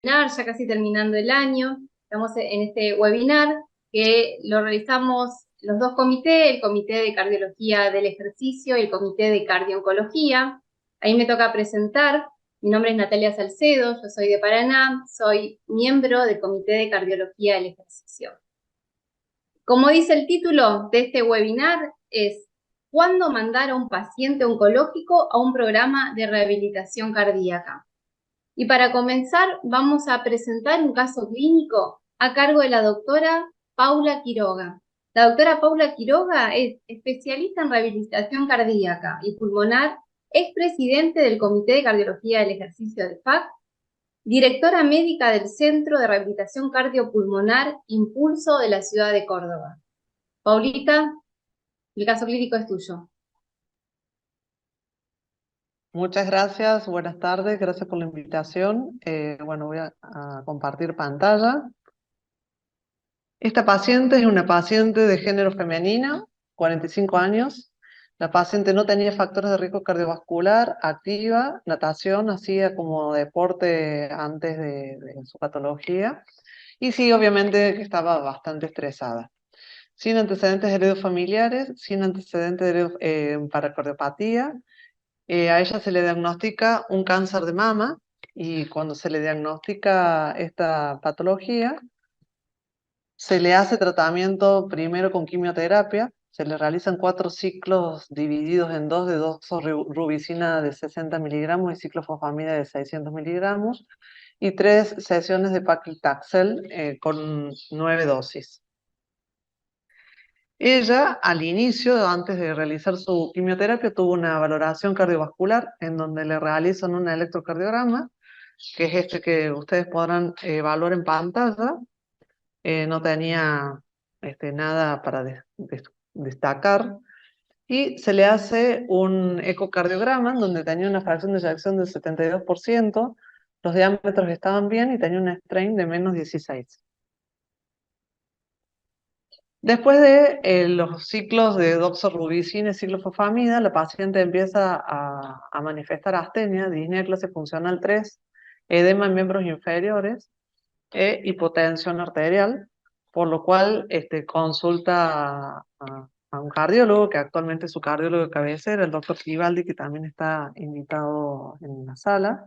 Ya casi terminando el año. Estamos en este webinar que lo realizamos los dos comités, el Comité de Cardiología del Ejercicio y el Comité de Cardio-Oncología. Ahí me toca presentar. Mi nombre es Natalia Salcedo, yo soy de Paraná, soy miembro del Comité de Cardiología del Ejercicio. Como dice el título de este webinar, es ¿cuándo mandar a un paciente oncológico a un programa de rehabilitación cardíaca? Y para comenzar, vamos a presentar un caso clínico a cargo de la doctora Paula Quiroga. La doctora Paula Quiroga es especialista en rehabilitación cardíaca y pulmonar, es presidente del Comité de Cardiología del Ejercicio de FAC, directora médica del Centro de Rehabilitación Cardiopulmonar Impulso de la ciudad de Córdoba. Paulita, el caso clínico es tuyo. Muchas gracias, buenas tardes, gracias por la invitación. Bueno, voy a compartir pantalla. Esta paciente es una paciente de género femenino, 45 años. La paciente no tenía factores de riesgo cardiovascular, activa, natación, hacía como deporte antes de su patología. Y sí, obviamente que estaba bastante estresada. Sin antecedentes heredofamiliares, sin antecedentes de paracardiopatía. A ella se le diagnostica un cáncer de mama y cuando se le diagnostica esta patología, se le hace tratamiento primero con quimioterapia, se le realizan 4 ciclos divididos en dos de doxorubicina de 60 miligramos y ciclofosfamida de 600 miligramos y 3 sesiones de paclitaxel con 9 dosis. Ella, al inicio, antes de realizar su quimioterapia, tuvo una valoración cardiovascular en donde le realizan un electrocardiograma, que es este que ustedes podrán evaluar en pantalla. No tenía nada para destacar. Y se le hace un ecocardiograma en donde tenía una fracción de eyección del 72%, los diámetros estaban bien y tenía un strain de menos 16. Después de los ciclos de doxorubicina y ciclofosfamida, la paciente empieza a manifestar astenia, disnea de clase funcional 3, edema en miembros inferiores e hipotensión arterial, por lo cual consulta a un cardiólogo, que actualmente es su cardiólogo de cabecera, el doctor Givaldi, que también está invitado en la sala.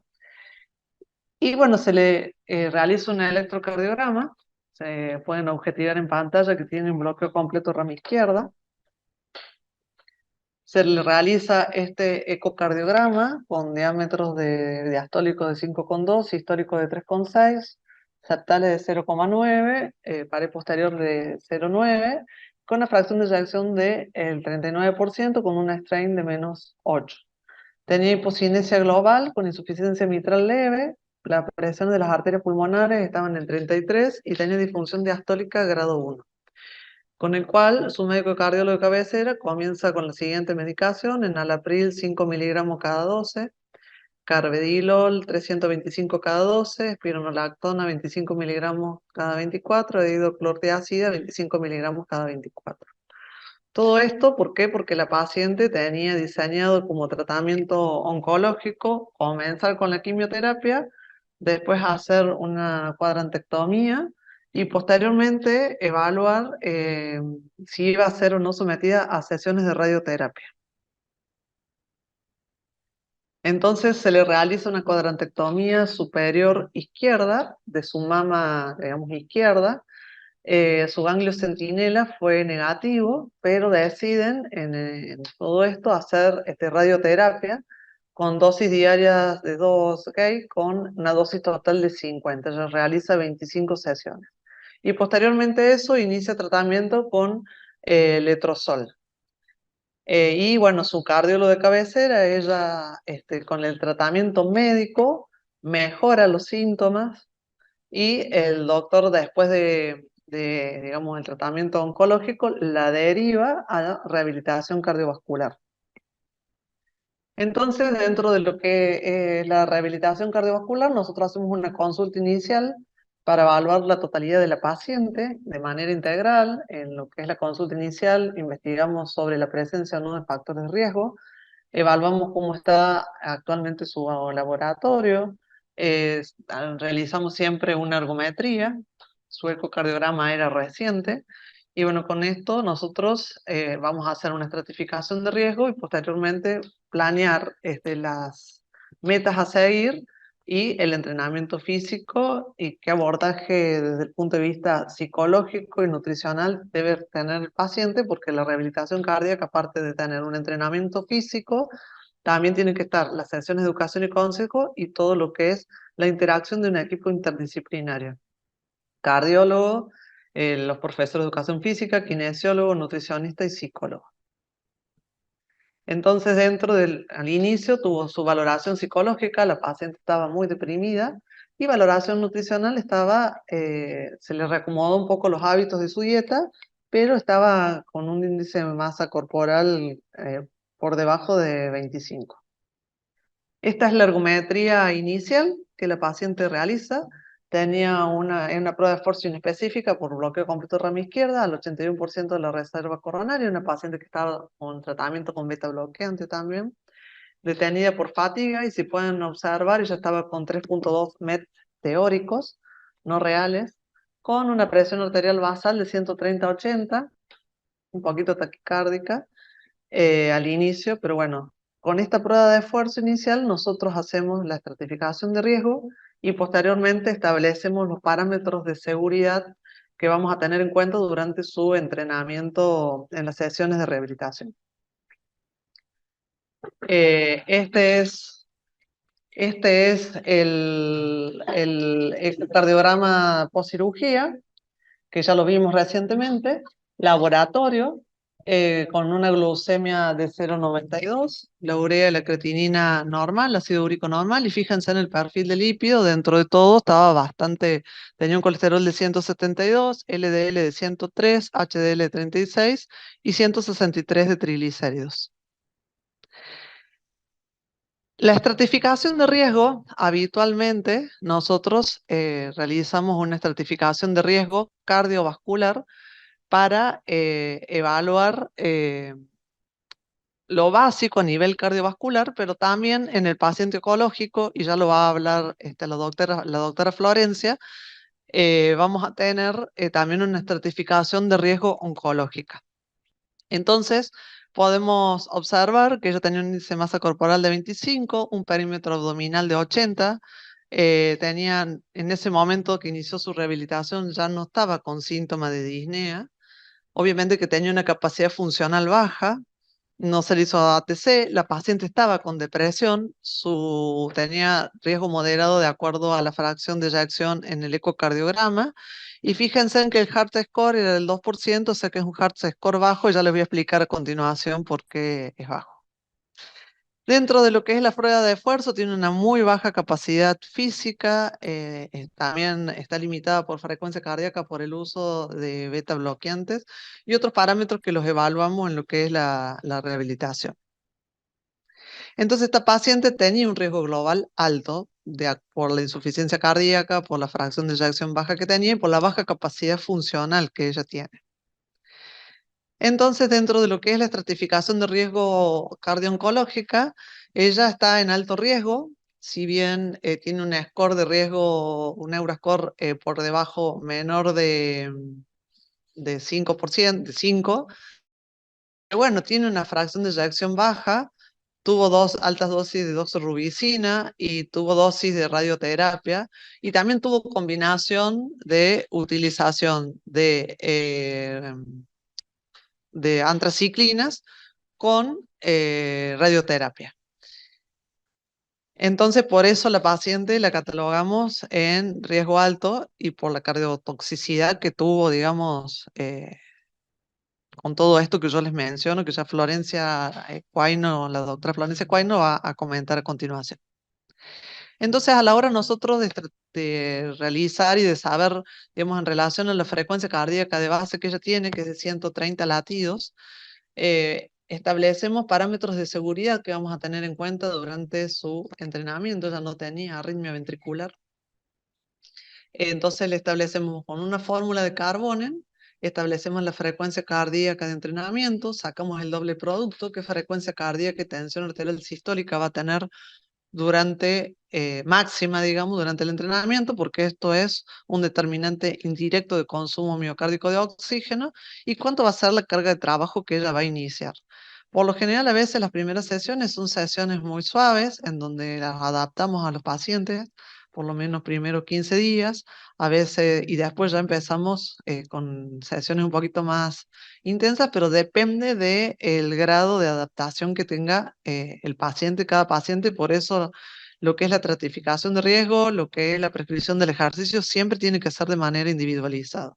Y bueno, se le realiza un electrocardiograma. Se pueden objetivar en pantalla que tiene un bloqueo completo rama izquierda. Se le realiza este ecocardiograma con diámetros diastólicos de 5,2, sistólicos de 3,6, septales de 0,9, pared posterior de 0,9, con una fracción de eyección del 39% con una strain de menos 8. Tenía hipocinesia global con insuficiencia mitral leve, la presión de las arterias pulmonares estaba en el 33 y tenía disfunción diastólica grado 1. Con el cual su médico cardiólogo de cabecera comienza con la siguiente medicación: enalapril 5 miligramos cada 12, carvedilol 325 cada 12, espironolactona 25 miligramos cada 24, hidroclortiazida 25 miligramos cada 24. Todo esto, ¿por qué? Porque la paciente tenía diseñado como tratamiento oncológico comenzar con la quimioterapia, después hacer una cuadrantectomía y posteriormente evaluar si iba a ser o no sometida a sesiones de radioterapia. Entonces se le realiza una cuadrantectomía superior izquierda de su mama, digamos, izquierda. Su ganglio centinela fue negativo, pero deciden en todo esto hacer radioterapia con dosis diarias de 2, ¿okay? Con una dosis total de 50. Ella realiza 25 sesiones. Y posteriormente a eso inicia tratamiento con letrozol. Y bueno, su cardiólogo de cabecera, ella con el tratamiento médico mejora los síntomas y el doctor, después digamos, el tratamiento oncológico, la deriva a la rehabilitación cardiovascular. Entonces, dentro de lo que es la rehabilitación cardiovascular, nosotros hacemos una consulta inicial para evaluar la totalidad de la paciente de manera integral. En lo que es la consulta inicial, investigamos sobre la presencia o no de factores de riesgo, evaluamos cómo está actualmente su laboratorio, realizamos siempre una ergometría, su ecocardiograma era reciente, y bueno, con esto nosotros vamos a hacer una estratificación de riesgo y posteriormente planear las metas a seguir y el entrenamiento físico y qué abordaje desde el punto de vista psicológico y nutricional debe tener el paciente, porque la rehabilitación cardíaca, aparte de tener un entrenamiento físico, también tienen que estar las sesiones de educación y consejo y todo lo que es la interacción de un equipo interdisciplinario. Cardiólogo, los profesores de educación física, kinesiólogo, nutricionista y psicólogo. Entonces, al inicio tuvo su valoración psicológica, la paciente estaba muy deprimida, y valoración nutricional se le reacomodó un poco los hábitos de su dieta, pero estaba con un índice de masa corporal por debajo de 25. Esta es la ergometría inicial que la paciente realiza. Tenía una prueba de esfuerzo inespecífica por bloqueo completo de rama izquierda al 81% de la reserva coronaria, una paciente que estaba con tratamiento con beta bloqueante también, detenida por fatiga, y si pueden observar, ella estaba con 3.2 MET teóricos, no reales, con una presión arterial basal de 130/80, un poquito taquicárdica, al inicio, pero bueno, con esta prueba de esfuerzo inicial nosotros hacemos la estratificación de riesgo y posteriormente establecemos los parámetros de seguridad que vamos a tener en cuenta durante su entrenamiento en las sesiones de rehabilitación. Este es el ecocardiograma post cirugía, que ya lo vimos recientemente. Laboratorio, con una glucemia de 0,92, la urea y la creatinina normal, ácido úrico normal, y fíjense en el perfil de lípido, dentro de todo estaba tenía un colesterol de 172, LDL de 103, HDL de 36 y 163 de triglicéridos. La estratificación de riesgo, habitualmente nosotros realizamos una estratificación de riesgo cardiovascular para evaluar lo básico a nivel cardiovascular, pero también en el paciente oncológico, y ya lo va a hablar la doctora Florencia, vamos a tener también una estratificación de riesgo oncológica. Entonces, podemos observar que ella tenía un índice de masa corporal de 25, un perímetro abdominal de 80, en ese momento que inició su rehabilitación ya no estaba con síntomas de disnea, obviamente que tenía una capacidad funcional baja, no se le hizo ATC, la paciente estaba con depresión, tenía riesgo moderado de acuerdo a la fracción de eyección en el ecocardiograma, y fíjense en que el Heart Score era del 2%, o sea que es un Heart Score bajo, y ya les voy a explicar a continuación por qué es bajo. Dentro de lo que es la prueba de esfuerzo, tiene una muy baja capacidad física, también está limitada por frecuencia cardíaca por el uso de beta bloqueantes y otros parámetros que los evaluamos en lo que es la rehabilitación. Entonces, esta paciente tenía un riesgo global alto por la insuficiencia cardíaca, por la fracción de eyección baja que tenía y por la baja capacidad funcional que ella tiene. Entonces, dentro de lo que es la estratificación de riesgo cardio-oncológica, ella está en alto riesgo, si bien tiene un score de riesgo, un Euroscore por debajo menor de 5%, de 5, pero bueno, tiene una fracción de eyección baja, tuvo dos altas dosis de doxorubicina y tuvo dosis de radioterapia, y también tuvo combinación de utilización de antraciclinas con radioterapia. Entonces, por eso la paciente la catalogamos en riesgo alto y por la cardiotoxicidad que tuvo, digamos, con todo esto que yo les menciono, que ya la doctora Florencia Cuaino va a comentar a continuación. Entonces, a la hora nosotros de realizar y de saber, digamos, en relación a la frecuencia cardíaca de base que ella tiene, que es de 130 latidos, establecemos parámetros de seguridad que vamos a tener en cuenta durante su entrenamiento. Ella no tenía arritmia ventricular. Entonces le establecemos con una fórmula de Carbonen, establecemos la frecuencia cardíaca de entrenamiento, sacamos el doble producto, que frecuencia cardíaca y tensión arterial sistólica va a tener durante, máxima, digamos, durante el entrenamiento, porque esto es un determinante indirecto de consumo miocárdico de oxígeno, y cuánto va a ser la carga de trabajo que ella va a iniciar. Por lo general, a veces las primeras sesiones son sesiones muy suaves, en donde las adaptamos a los pacientes, por lo menos primero 15 días, a veces, y después ya empezamos con sesiones un poquito más intensas, pero depende del grado de adaptación que tenga el paciente, cada paciente. Por eso lo que es la estratificación de riesgo, lo que es la prescripción del ejercicio, siempre tiene que ser de manera individualizada.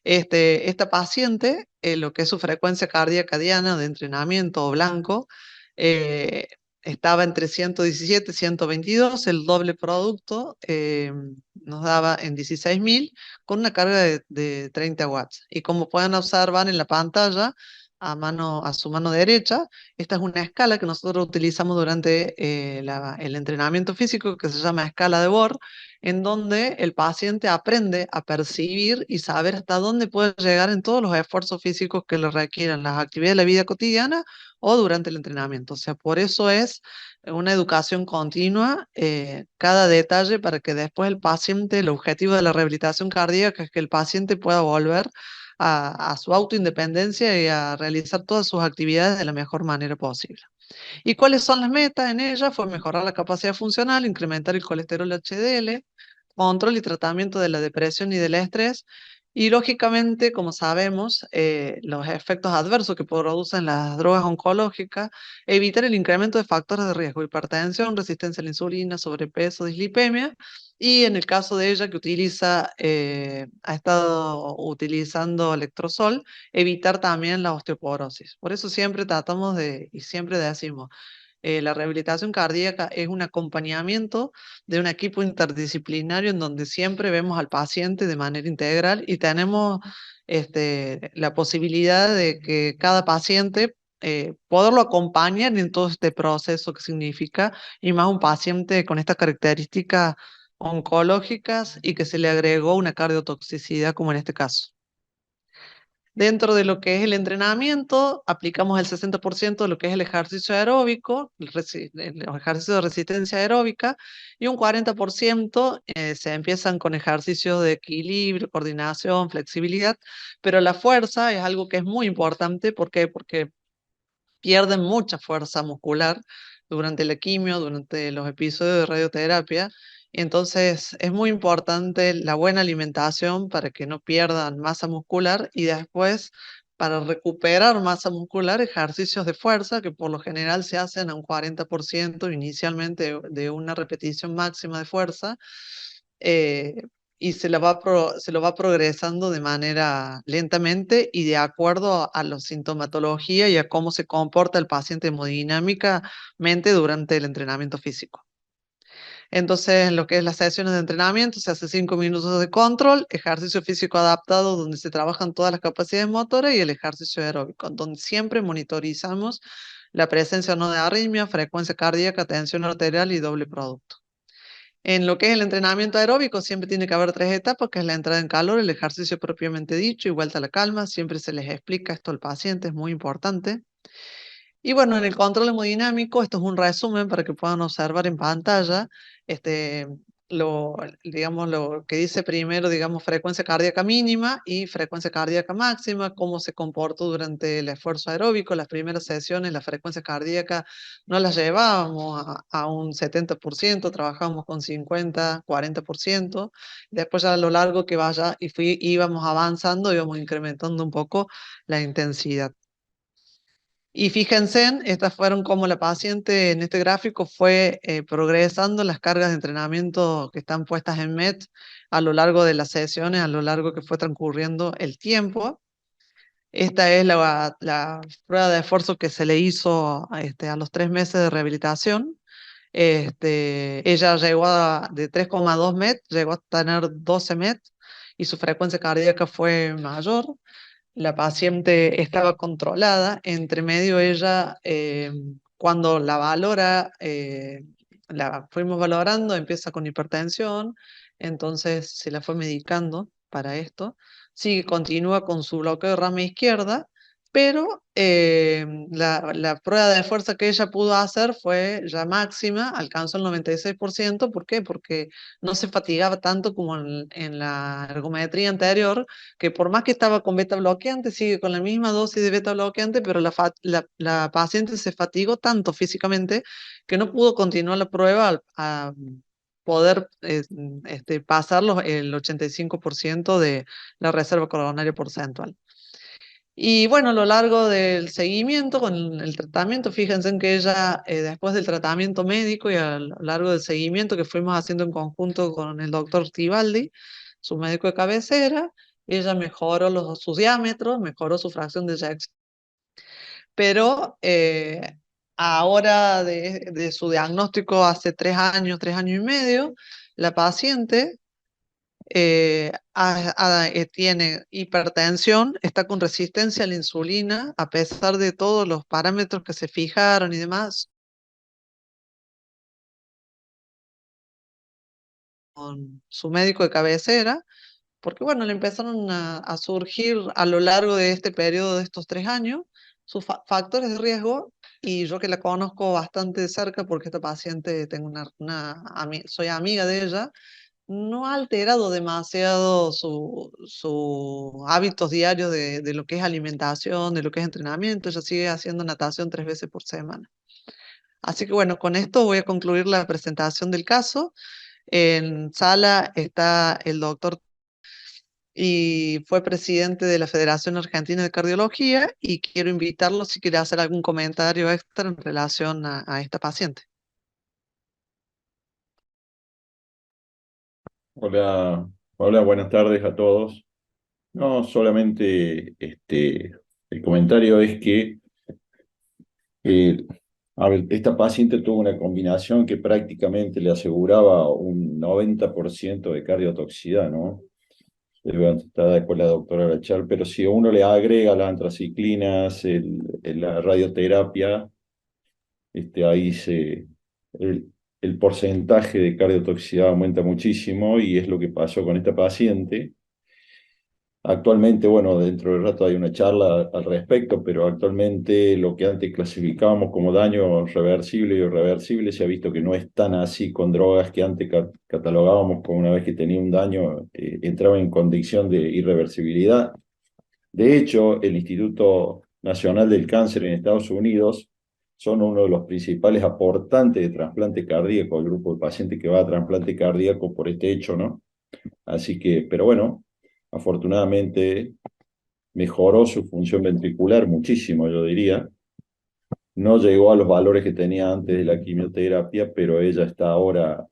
Esta paciente, lo que es su frecuencia cardíaca diana de entrenamiento o blanco, eh, estaba entre 117 y 122, el doble producto nos daba en 16.000 con una carga de 30 watts. Y como pueden observar en la pantalla, a su mano derecha, esta es una escala que nosotros utilizamos durante el entrenamiento físico, que se llama escala de Bohr, en donde el paciente aprende a percibir y saber hasta dónde puede llegar en todos los esfuerzos físicos que le requieran las actividades de la vida cotidiana o durante el entrenamiento. O sea, por eso es una educación continua, cada detalle, para que después el paciente, el objetivo de la rehabilitación cardíaca es que el paciente pueda volver a su autoindependencia y a realizar todas sus actividades de la mejor manera posible. ¿Y cuáles son las metas en ella? Fue mejorar la capacidad funcional, incrementar el colesterol HDL, control y tratamiento de la depresión y del estrés. Y lógicamente, como sabemos, los efectos adversos que producen las drogas oncológicas, evitar el incremento de factores de riesgo, hipertensión, resistencia a la insulina, sobrepeso, dislipemia. Y en el caso de ella que ha estado utilizando letrozol, evitar también la osteoporosis. Por eso siempre tratamos y siempre decimos, la rehabilitación cardíaca es un acompañamiento de un equipo interdisciplinario en donde siempre vemos al paciente de manera integral y tenemos la posibilidad de que cada paciente poderlo acompañar en todo este proceso que significa, y más un paciente con estas características oncológicas y que se le agregó una cardiotoxicidad como en este caso. Dentro de lo que es el entrenamiento, aplicamos el 60% de lo que es el ejercicio aeróbico, los ejercicios de resistencia aeróbica, y un 40% se empiezan con ejercicios de equilibrio, coordinación, flexibilidad, pero la fuerza es algo que es muy importante. ¿Por qué? Porque pierden mucha fuerza muscular durante la quimio, durante los episodios de radioterapia. Y entonces es muy importante la buena alimentación para que no pierdan masa muscular, y después, para recuperar masa muscular, ejercicios de fuerza que por lo general se hacen a un 40% inicialmente de una repetición máxima de fuerza. eh, y se lo va progresando de manera lentamente y de acuerdo a la sintomatología y a cómo se comporta el paciente hemodinámicamente durante el entrenamiento físico. Entonces, en lo que es las sesiones de entrenamiento, se hace 5 minutos de control, ejercicio físico adaptado donde se trabajan todas las capacidades motoras, y el ejercicio aeróbico, donde siempre monitorizamos la presencia o no de arritmia, frecuencia cardíaca, tensión arterial y doble producto. En lo que es el entrenamiento aeróbico, siempre tiene que haber 3 etapas, que es la entrada en calor, el ejercicio propiamente dicho y vuelta a la calma. Siempre se les explica esto al paciente, es muy importante. Y bueno, en el control hemodinámico, esto es un resumen para que puedan observar en pantalla, este, digamos, lo que dice primero, digamos, frecuencia cardíaca mínima y frecuencia cardíaca máxima, cómo se comportó durante el esfuerzo aeróbico. Las primeras sesiones, la frecuencia cardíaca no las llevábamos a un 70%, trabajábamos con 50, 40%. Después ya a lo largo que vaya íbamos avanzando, íbamos incrementando un poco la intensidad. Y fíjense, estas fueron como la paciente en este gráfico fue progresando las cargas de entrenamiento que están puestas en MET a lo largo de las sesiones, a lo largo que fue transcurriendo el tiempo. Esta es la prueba de esfuerzo que se le hizo a los 3 meses de rehabilitación. Ella de 3,2 MET, llegó a tener 12 MET y su frecuencia cardíaca fue mayor. La paciente estaba controlada. Entre medio ella, cuando la valora, la fuimos valorando, empieza con hipertensión, entonces se la fue medicando para esto. Sí, continúa con su bloqueo de rama izquierda, pero la prueba de fuerza que ella pudo hacer fue ya máxima, alcanzó el 96%. ¿Por qué? Porque no se fatigaba tanto como en la ergometría anterior, que por más que estaba con beta bloqueante, sigue con la misma dosis de beta bloqueante, pero la paciente se fatigó tanto físicamente que no pudo continuar la prueba a poder pasar el 85% de la reserva coronaria porcentual. Y bueno, a lo largo del seguimiento con el tratamiento, fíjense en que ella, después del tratamiento médico y a lo largo del seguimiento que fuimos haciendo en conjunto con el doctor Tibaldi, su médico de cabecera, ella mejoró sus diámetros, mejoró su fracción de eyección. Pero ahora de su diagnóstico hace 3 años y medio, la paciente tiene hipertensión, está con resistencia a la insulina, a pesar de todos los parámetros que se fijaron y demás, con su médico de cabecera, porque bueno, le empezaron a surgir a lo largo de este periodo de estos 3 años sus factores de riesgo, y yo que la conozco bastante de cerca porque esta paciente, tengo soy amiga de ella, no ha alterado demasiado sus hábitos diarios de lo que es alimentación, de lo que es entrenamiento. Ella sigue haciendo natación 3 veces por semana. Así que bueno, con esto voy a concluir la presentación del caso. En sala está el doctor y fue presidente de la Federación Argentina de Cardiología, y quiero invitarlo si quiere hacer algún comentario extra en relación a esta paciente. Hola, hola, buenas tardes a todos. No, solamente el comentario es que eh, a ver, esta paciente tuvo una combinación que prácticamente le aseguraba un 90% de cardiotoxicidad, ¿no? Está después la doctora Lachar, pero si uno le agrega las antraciclinas, la radioterapia, ahí el porcentaje de cardiotoxicidad aumenta muchísimo, y es lo que pasó con esta paciente. Actualmente, bueno, dentro del rato hay una charla al respecto, pero actualmente lo que antes clasificábamos como daño reversible y irreversible se ha visto que no es tan así con drogas que antes catalogábamos como, una vez que tenía un daño, entraba en condición de irreversibilidad. De hecho, el Instituto Nacional del Cáncer en Estados Unidos son uno de los principales aportantes de trasplante cardíaco, el grupo de pacientes que va a trasplante cardíaco por este hecho, ¿no? Así que, pero bueno, afortunadamente mejoró su función ventricular muchísimo, yo diría. No llegó a los valores que tenía antes de la quimioterapia, pero ella está ahora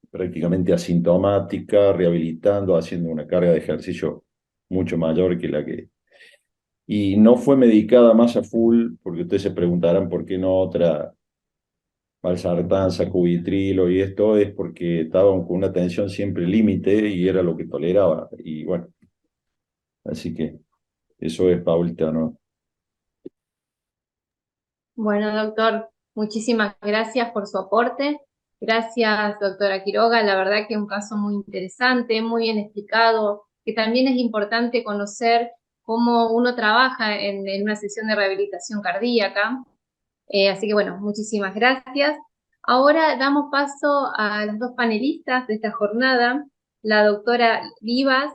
prácticamente asintomática, rehabilitando, haciendo una carga de ejercicio mucho mayor que la que... Y no fue medicada más a full, porque ustedes se preguntarán por qué no otra valsartán, sacubitrilo, y esto es porque estaban con una tensión siempre límite y era lo que toleraba. Y bueno, así que eso es, Paulita, ¿no? Bueno, doctor, muchísimas gracias por su aporte. Gracias, doctora Quiroga. La verdad que un caso muy interesante, muy bien explicado, que también es importante conocer cómo uno trabaja en una sesión de rehabilitación cardíaca. Así que bueno, muchísimas gracias. Ahora damos paso a las dos panelistas de esta jornada. La doctora Vivas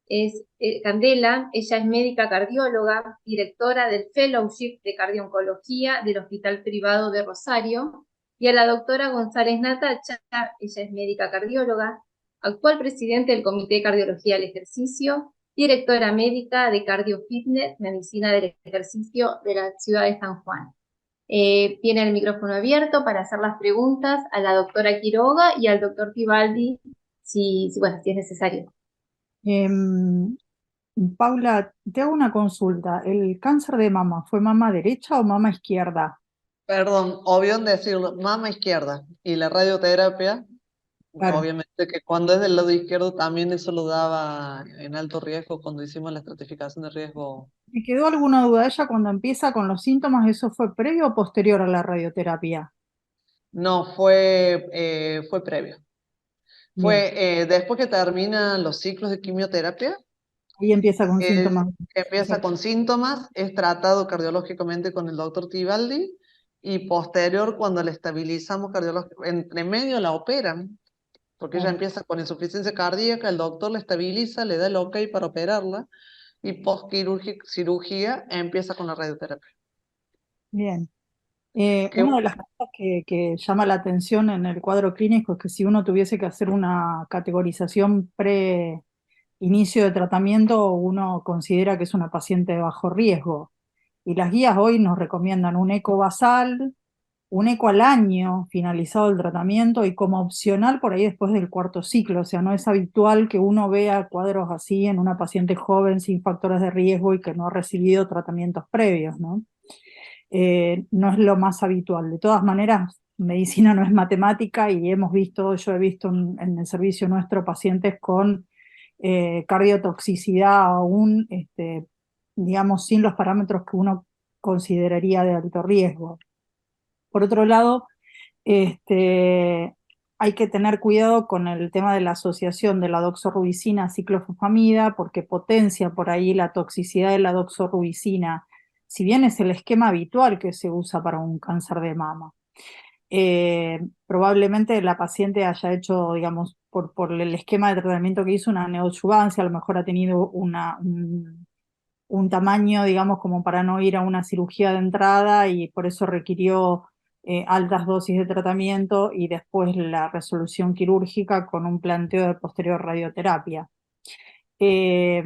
es Candela, ella es médica cardióloga, directora del Fellowship de Cardio-Oncología del Hospital Privado de Rosario, y a la doctora González Natacha, ella es médica cardióloga, actual presidente del Comité de Cardiología del Ejercicio, directora médica de Cardio Fitness, Medicina del Ejercicio de la ciudad de San Juan. Tiene el micrófono abierto para hacer las preguntas a la doctora Quiroga y al doctor Tibaldi, bueno, si es necesario. Em, Paula, te hago una consulta. ¿El cáncer de mama fue mama derecha o mama izquierda? Perdón, obvio en decirlo, mama izquierda. Y la radioterapia, Claro. obviamente que cuando es del lado izquierdo también eso lo daba en alto riesgo cuando hicimos la estratificación de riesgo. ¿Me quedó alguna duda? Ella cuando empieza con los síntomas, ¿eso fue previo o posterior a la radioterapia? No, fue previo. Bien, Fue después que terminan los ciclos de quimioterapia, Ahí empieza con Eh, síntomas. Empieza con síntomas, es tratado cardiológicamente con el doctor Tibaldi y posterior, cuando la estabilizamos cardiológicamente, entre medio la operan, porque ella Claro. empieza con insuficiencia cardíaca, el doctor la estabiliza, le da el ok para operarla y post cirugía empieza con la radioterapia. Bien. Que Una de las cosas que llama la atención en el cuadro clínico es que si uno tuviese que hacer una categorización pre-inicio de tratamiento, uno considera que es una paciente de bajo riesgo. Y las guías hoy nos recomiendan un eco basal, un eco al año finalizado el tratamiento y como opcional por ahí después del cuarto ciclo. O sea, no es habitual que uno vea cuadros así en una paciente joven sin factores de riesgo y que no ha recibido tratamientos previos, ¿no? No es lo más habitual. De todas maneras, medicina no es matemática y yo he visto en el servicio nuestro pacientes con cardiotoxicidad aún, digamos, sin los parámetros que uno consideraría de alto riesgo. Por otro lado, hay que tener cuidado con el tema de la asociación de la doxorubicina a ciclofosfamida, porque potencia por ahí la toxicidad de la doxorubicina, si bien es el esquema habitual que se usa para un cáncer de mama. Probablemente la paciente haya hecho, digamos, por el esquema de tratamiento que hizo, una neoadyuvancia, a lo mejor ha tenido un tamaño, digamos, como para no ir a una cirugía de entrada y por eso requirió altas dosis de tratamiento y después la resolución quirúrgica con un planteo de posterior radioterapia. Eh,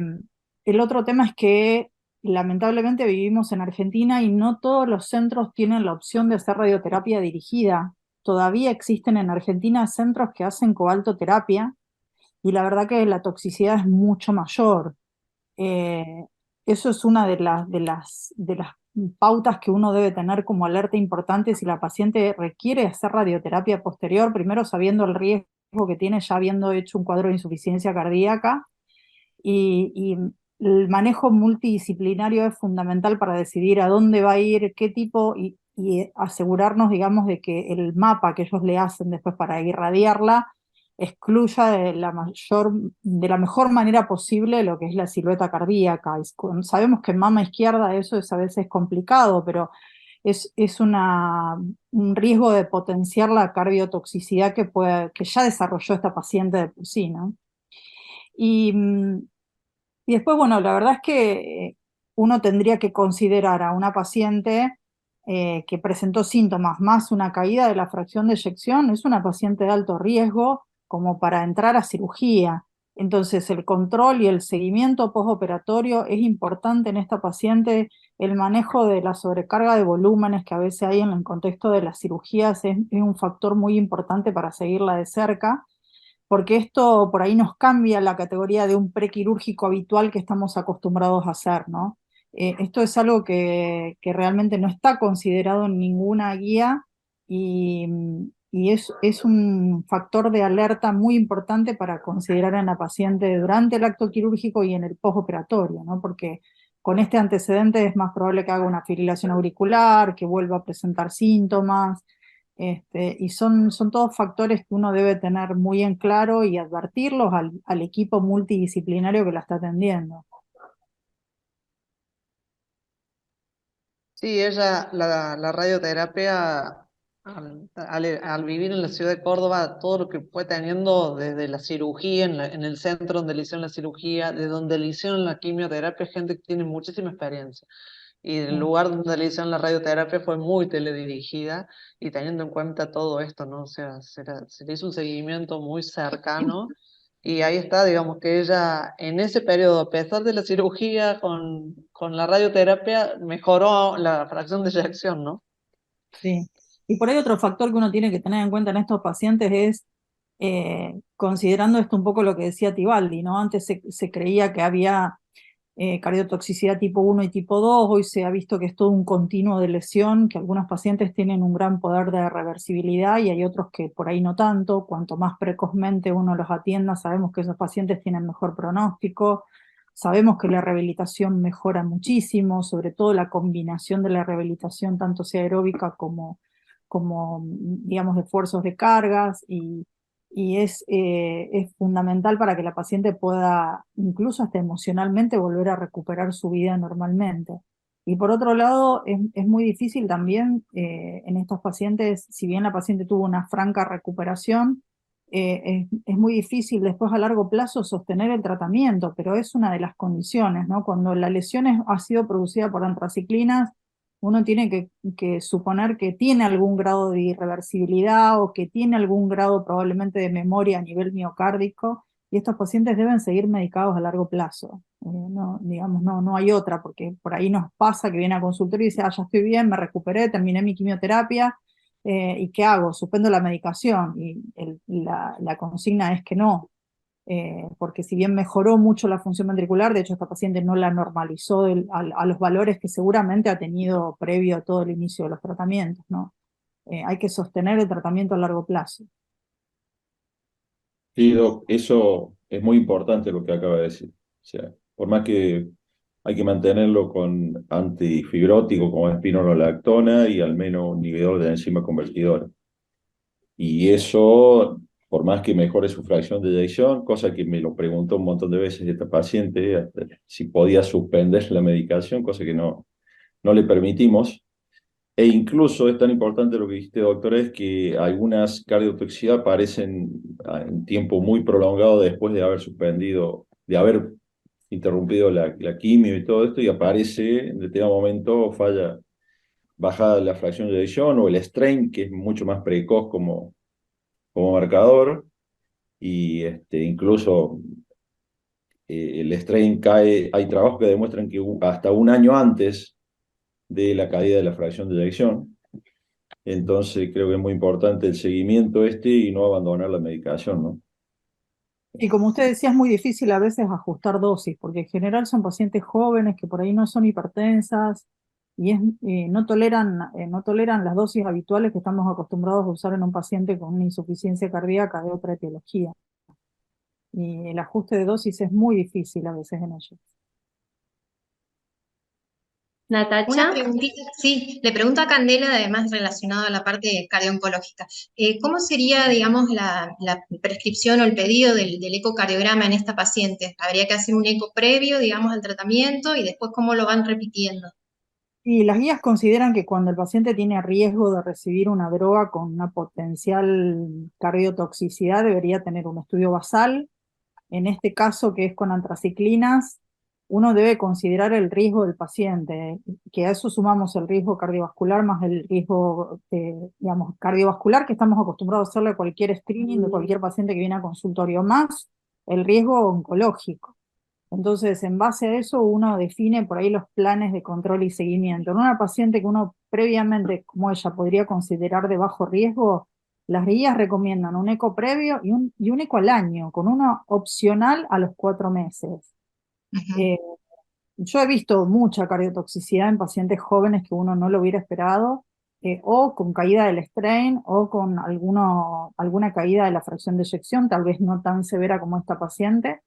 el otro tema es que lamentablemente vivimos en Argentina y no todos los centros tienen la opción de hacer radioterapia dirigida. Todavía existen en Argentina centros que hacen cobaltoterapia y la verdad que la toxicidad es mucho mayor. Eh, Eso es una de las pautas que uno debe tener como alerta importante si la paciente requiere hacer radioterapia posterior, primero sabiendo el riesgo que tiene ya habiendo hecho un cuadro de insuficiencia cardíaca y el manejo multidisciplinario es fundamental para decidir a dónde va a ir, qué tipo y asegurarnos, digamos, de que el mapa que ellos le hacen después para irradiarla excluya de la mejor manera posible lo que es la silueta cardíaca. Sabemos que en mama izquierda eso es a veces complicado, pero es un riesgo de potenciar la cardiotoxicidad que ya desarrolló esta paciente de por sí, ¿no? Y, y después, bueno, la verdad es que uno tendría que considerar a una paciente que presentó síntomas más una caída de la fracción de eyección, es una paciente de alto riesgo como para entrar a cirugía. Entonces, el control y el seguimiento postoperatorio es importante en esta paciente. El manejo de la sobrecarga de volúmenes que a veces hay en el contexto de las cirugías es un factor muy importante para seguirla de cerca porque esto por ahí nos cambia la categoría de un prequirúrgico habitual que estamos acostumbrados a hacer, ¿no? Esto es algo que realmente no está considerado en ninguna guía y, y es un factor de alerta muy importante para considerar en la paciente durante el acto quirúrgico y en el postoperatorio, ¿no? Porque con este antecedente es más probable que haga una fibrilación auricular, que vuelva a presentar síntomas, y son todos factores que uno debe tener muy en claro y advertirlos al equipo multidisciplinario que la está atendiendo. Sí, ella, la radioterapia, al vivir en la ciudad de Córdoba, todo lo que fue teniendo desde la cirugía, en el centro donde le hicieron la cirugía, de donde le hicieron la quimioterapia, gente que tiene muchísima experiencia. Y el Sí. lugar donde le hicieron la radioterapia fue muy teledirigida y teniendo en cuenta todo esto, ¿no? O sea, se le hizo un seguimiento muy cercano y ahí está, digamos que ella en ese periodo, a pesar de la cirugía con la radioterapia, mejoró la fracción de eyección, ¿no? Sí. Y por ahí otro factor que uno tiene que tener en cuenta en estos pacientes es, considerando esto un poco lo que decía Tibaldi, ¿no? Antes se creía que había cardiotoxicidad tipo 1 y tipo 2, hoy se ha visto que es todo un continuo de lesión, que algunos pacientes tienen un gran poder de reversibilidad y hay otros que por ahí no tanto. Cuanto más precozmente uno los atienda, sabemos que esos pacientes tienen mejor pronóstico, sabemos que la rehabilitación mejora muchísimo, sobre todo la combinación de la rehabilitación, tanto sea aeróbica como digamos, esfuerzos de cargas, y es fundamental para que la paciente pueda, incluso hasta emocionalmente, volver a recuperar su vida normalmente. Y por otro lado, es muy difícil también en estos pacientes, si bien la paciente tuvo una franca recuperación, es muy difícil después a largo plazo sostener el tratamiento, pero es una de las condiciones, ¿no? Cuando la lesión ha sido producida por antraciclinas, uno tiene que suponer que tiene algún grado de irreversibilidad o que tiene algún grado probablemente de memoria a nivel miocárdico, y estos pacientes deben seguir medicados a largo plazo. No, digamos, no hay otra, porque por ahí nos pasa que viene a consultorio y dice, ya estoy bien, me recuperé, terminé mi quimioterapia, ¿y qué hago? Suspendo la medicación, y la consigna es que no, porque si bien mejoró mucho la función ventricular, de hecho esta paciente no la normalizó a los valores que seguramente ha tenido previo a todo el inicio de los tratamientos, ¿no? Hay que sostener el tratamiento a largo plazo. Sí, Doc, eso es muy importante lo que acaba de decir. O sea, por más que hay que mantenerlo con antifibrótico como espironolactona y al menos un inhibidor de la enzima convertidora. Y eso, por más que mejore su fracción de eyección, cosa que me lo preguntó un montón de veces esta paciente, hasta si podía suspender la medicación, cosa que no le permitimos. E incluso es tan importante lo que dijiste, doctor, es que algunas cardiotoxicidad aparecen en tiempo muy prolongado después de haber suspendido, de haber interrumpido la quimio y todo esto, y aparece en determinado momento falla bajada de la fracción de eyección o el strain, que es mucho más precoz como marcador, y incluso el strain cae, hay trabajos que demuestran que hasta un año antes de la caída de la fracción de eyección. Entonces creo que es muy importante el seguimiento y no abandonar la medicación, ¿no? Y como usted decía, es muy difícil a veces ajustar dosis, porque en general son pacientes jóvenes que por ahí no son hipertensas y no toleran las dosis habituales que estamos acostumbrados a usar en un paciente con una insuficiencia cardíaca de otra etiología. Y el ajuste de dosis es muy difícil a veces en ellos. Una Natacha. preguntita, sí, le pregunto a Candela, además relacionado a la parte cardio-oncológica. ¿Cómo sería, digamos, la prescripción o el pedido del ecocardiograma en esta paciente? ¿Habría que hacer un eco previo, digamos, al tratamiento y después cómo lo van repitiendo? Y las guías consideran que cuando el paciente tiene riesgo de recibir una droga con una potencial cardiotoxicidad, debería tener un estudio basal. En este caso, que es con antraciclinas, uno debe considerar el riesgo del paciente, que a eso sumamos el riesgo cardiovascular más el riesgo, digamos, cardiovascular que estamos acostumbrados a hacerle a cualquier screening de cualquier paciente que viene a consultorio, más el riesgo oncológico. Entonces, en base a eso, uno define por ahí los planes de control y seguimiento. En una paciente que uno previamente, como ella, podría considerar de bajo riesgo, las guías recomiendan un eco previo y un eco al año, con uno opcional a los 4 meses. Eh, yo he visto mucha cardiotoxicidad en pacientes jóvenes que uno no lo hubiera esperado, o con caída del strain, o con alguna caída de la fracción de eyección, tal vez no tan severa como esta paciente,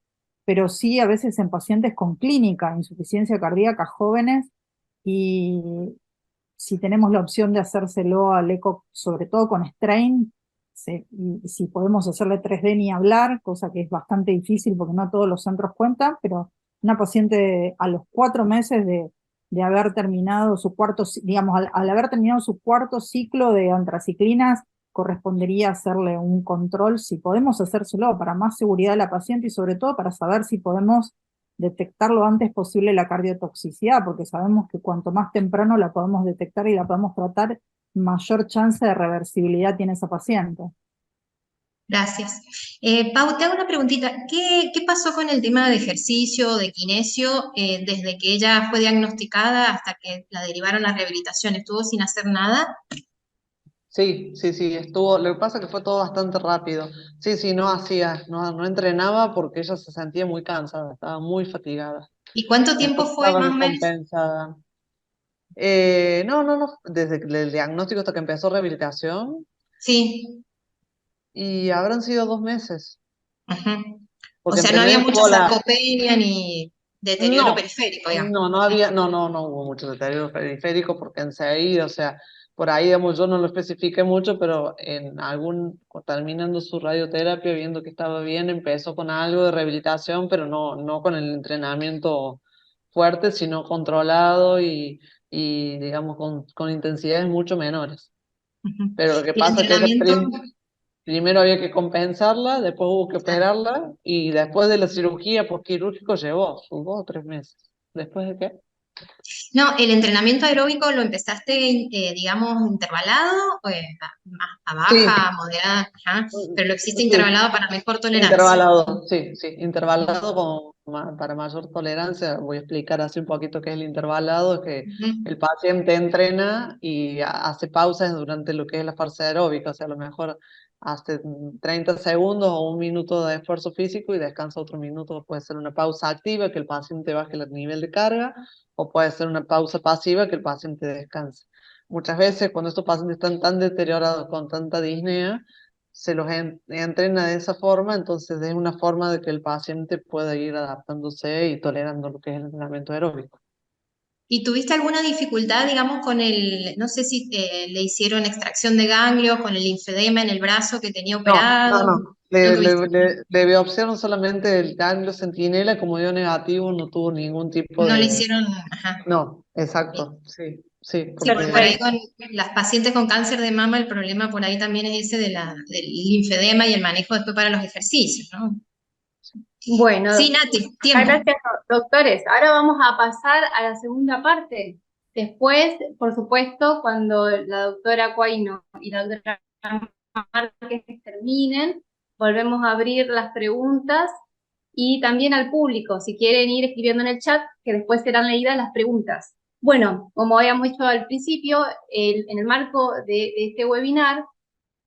pero sí a veces en pacientes con clínica, insuficiencia cardíaca jóvenes, y si tenemos la opción de hacérselo al eco, sobre todo con strain, y si podemos hacerle 3D ni hablar, cosa que es bastante difícil porque no todos los centros cuentan, pero una paciente a los 4 meses de haber terminado su digamos, al haber terminado su cuarto ciclo de antraciclinas, correspondería hacerle un control, si podemos hacérselo, para más seguridad de la paciente y sobre todo para saber si podemos detectar lo antes posible la cardiotoxicidad, porque sabemos que cuanto más temprano la podemos detectar y la podemos tratar, mayor chance de reversibilidad tiene esa paciente. Gracias. Pau, te hago una preguntita. ¿Qué pasó con el tema de ejercicio, de kinesio, desde que ella fue diagnosticada hasta que la derivaron a rehabilitación? ¿Estuvo sin hacer nada? Sí, estuvo, lo que pasa es que fue todo bastante rápido. Sí, no entrenaba porque ella se sentía muy cansada, estaba muy fatigada. ¿Y cuánto tiempo Entonces fue estaba más o menos? descompensada. No, desde el diagnóstico hasta que empezó rehabilitación, Sí. y habrán sido 2 meses, Ujú. O porque sea, entre no había medio mucha tuvo sarcopenia ni deterioro No, periférico, digamos. no hubo mucho deterioro periférico porque enseguida, o sea, por ahí, digamos, yo no lo especifiqué mucho, pero terminando su radioterapia, viendo que estaba bien, empezó con algo de rehabilitación, pero no con el entrenamiento fuerte, sino controlado y digamos, con intensidades mucho menores. Ujú. Pero lo que El pasa que entrenamiento, primero había que compensarla, después hubo que claro. operarla, y después de la cirugía postquirúrgico llevó sus 2 o 3 meses. ¿Después de qué? No, el entrenamiento aeróbico lo empezaste, digamos, intervalado, a Sí, baja, a moderada, ajá, pero lo hiciste sí. intervalado para mejor tolerancia. Intervalado, sí, sí, intervalado para mayor tolerancia. Voy a explicar así un poquito qué es el intervalado, es que Ujú. el paciente entrena y hace pausas durante lo que es la fase aeróbica, o sea, a lo mejor hace 30 segundos o 1 minuto de esfuerzo físico y descansa otro minuto. Puede ser una pausa activa, que el paciente baje el nivel de carga, o puede ser una pausa pasiva, que el paciente descanse. Muchas veces cuando estos pacientes están tan deteriorados con tanta disnea, se los entrena de esa forma, entonces es una forma de que el paciente pueda ir adaptándose y tolerando lo que es el entrenamiento aeróbico. ¿Y tuviste alguna dificultad, digamos, no sé si le hicieron extracción de ganglios, con el linfedema en el brazo que tenía No, no, operado? no. No Le, tuviste. le, le, le biopsiaron solamente el ganglio centinela, como dio negativo, no tuvo ningún tipo No le de... hicieron, ajá. No, Bien. exacto, sí, sí, Sí, porque por ahí porque... Perfecto. con las pacientes con cáncer de mama el problema por ahí también es ese del linfedema y el manejo después para los ejercicios, ¿no? Sí, Bueno, Nati, muchas tiempo. gracias, doctores. Ahora vamos a pasar a la segunda parte. Después, por supuesto, cuando la doctora Cuaino y la doctora Márquez terminen, volvemos a abrir las preguntas y también al público, si quieren ir escribiendo en el chat, que después serán leídas las preguntas. Bueno, como habíamos dicho al principio, en el marco de este webinar,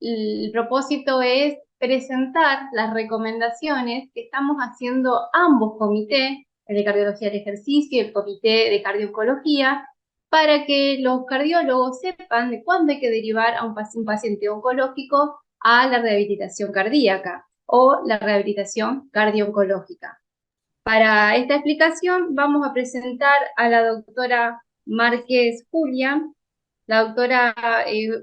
el propósito es presentar las recomendaciones que estamos haciendo ambos comités, el de cardiología del ejercicio y el comité de cardiología, para que los cardiólogos sepan de cuándo hay que derivar a un paciente oncológico a la rehabilitación cardíaca o la rehabilitación cardio-oncológica. Para esta explicación vamos a presentar a la doctora Márquez Julia. La doctora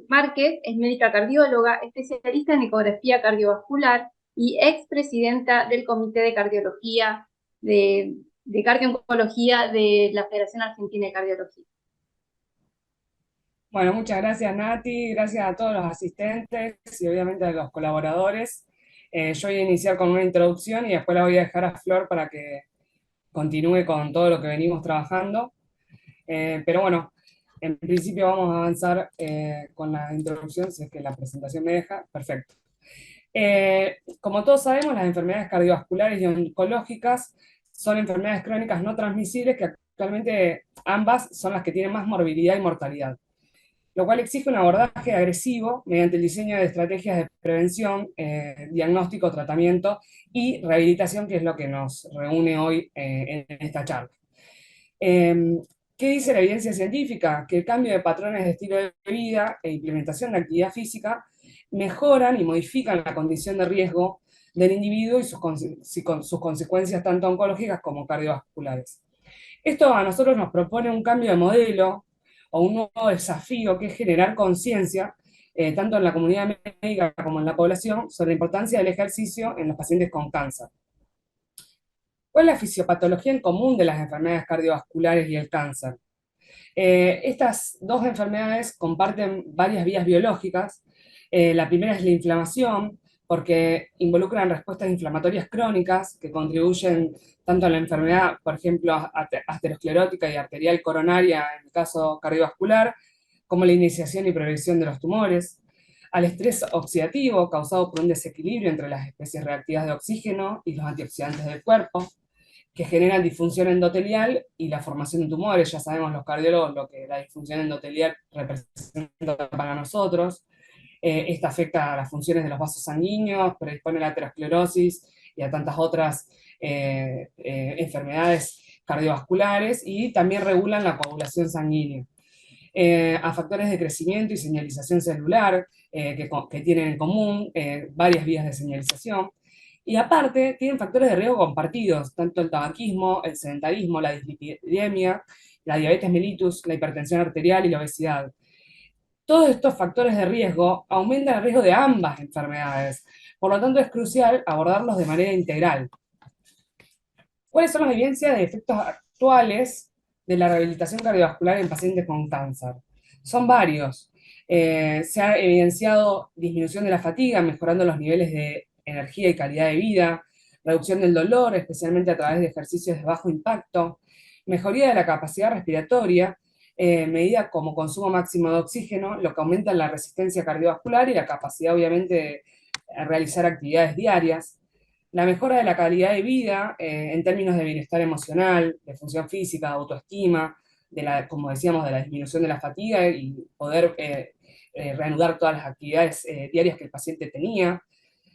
Márquez es médica cardióloga, especialista en ecografía cardiovascular y expresidenta del Comité de Cardiología de Cardio-Oncología de la Federación Argentina de Cardiología. Bueno, muchas gracias Nati, gracias a todos los asistentes y obviamente a los colaboradores. Yo voy a iniciar con una introducción y después la voy a dejar a Flor para que continúe con todo lo que venimos trabajando. Pero bueno, en principio vamos a avanzar con la introducción, si es que la presentación me deja. Perfecto. Como todos sabemos, las enfermedades cardiovasculares y oncológicas son enfermedades crónicas no transmisibles que actualmente ambas son las que tienen más morbilidad y mortalidad, lo cual exige un abordaje agresivo mediante el diseño de estrategias de prevención, diagnóstico, tratamiento y rehabilitación, que es lo que nos reúne hoy en esta charla. ¿Qué dice la evidencia científica? Que el cambio de patrones de estilo de vida e implementación de actividad física mejoran y modifican la condición de riesgo del individuo y sus consecuencias tanto oncológicas como cardiovasculares. Esto a nosotros nos propone un cambio de modelo o un nuevo desafío, que es generar conciencia, tanto en la comunidad médica como en la población, sobre la importancia del ejercicio en los pacientes con cáncer. ¿Cuál es la fisiopatología en común de las enfermedades cardiovasculares y el cáncer? Estas dos enfermedades comparten varias vías biológicas. La primera es la inflamación, porque involucran respuestas inflamatorias crónicas que contribuyen tanto a la enfermedad, por ejemplo, aterosclerótica y arterial coronaria en el caso cardiovascular, como la iniciación y progresión de los tumores, al estrés oxidativo causado por un desequilibrio entre las especies reactivas de oxígeno y los antioxidantes del cuerpo, que generan disfunción endotelial y la formación de tumores. Ya sabemos los cardiólogos lo que la disfunción endotelial representa para nosotros. Esta afecta a las funciones de los vasos sanguíneos, predispone a la aterosclerosis y a tantas otras enfermedades cardiovasculares, y también regulan la coagulación sanguínea. A factores de crecimiento y señalización celular que tienen en común varias vías de señalización. Y aparte, tienen factores de riesgo compartidos, tanto el tabaquismo, el sedentarismo, la dislipidemia, la diabetes mellitus, la hipertensión arterial y la obesidad. Todos estos factores de riesgo aumentan el riesgo de ambas enfermedades. Por lo tanto, es crucial abordarlos de manera integral. ¿Cuáles son las evidencias de efectos actuales de la rehabilitación cardiovascular en pacientes con cáncer? Son varios. Se ha evidenciado disminución de la fatiga, mejorando los niveles de energía y calidad de vida, reducción del dolor, especialmente a través de ejercicios de bajo impacto, mejoría de la capacidad respiratoria, medida como consumo máximo de oxígeno, lo que aumenta la resistencia cardiovascular y la capacidad, obviamente, de realizar actividades diarias, la mejora de la calidad de vida en términos de bienestar emocional, de función física, de autoestima, como decíamos, de la disminución de la fatiga y poder reanudar todas las actividades diarias que el paciente tenía,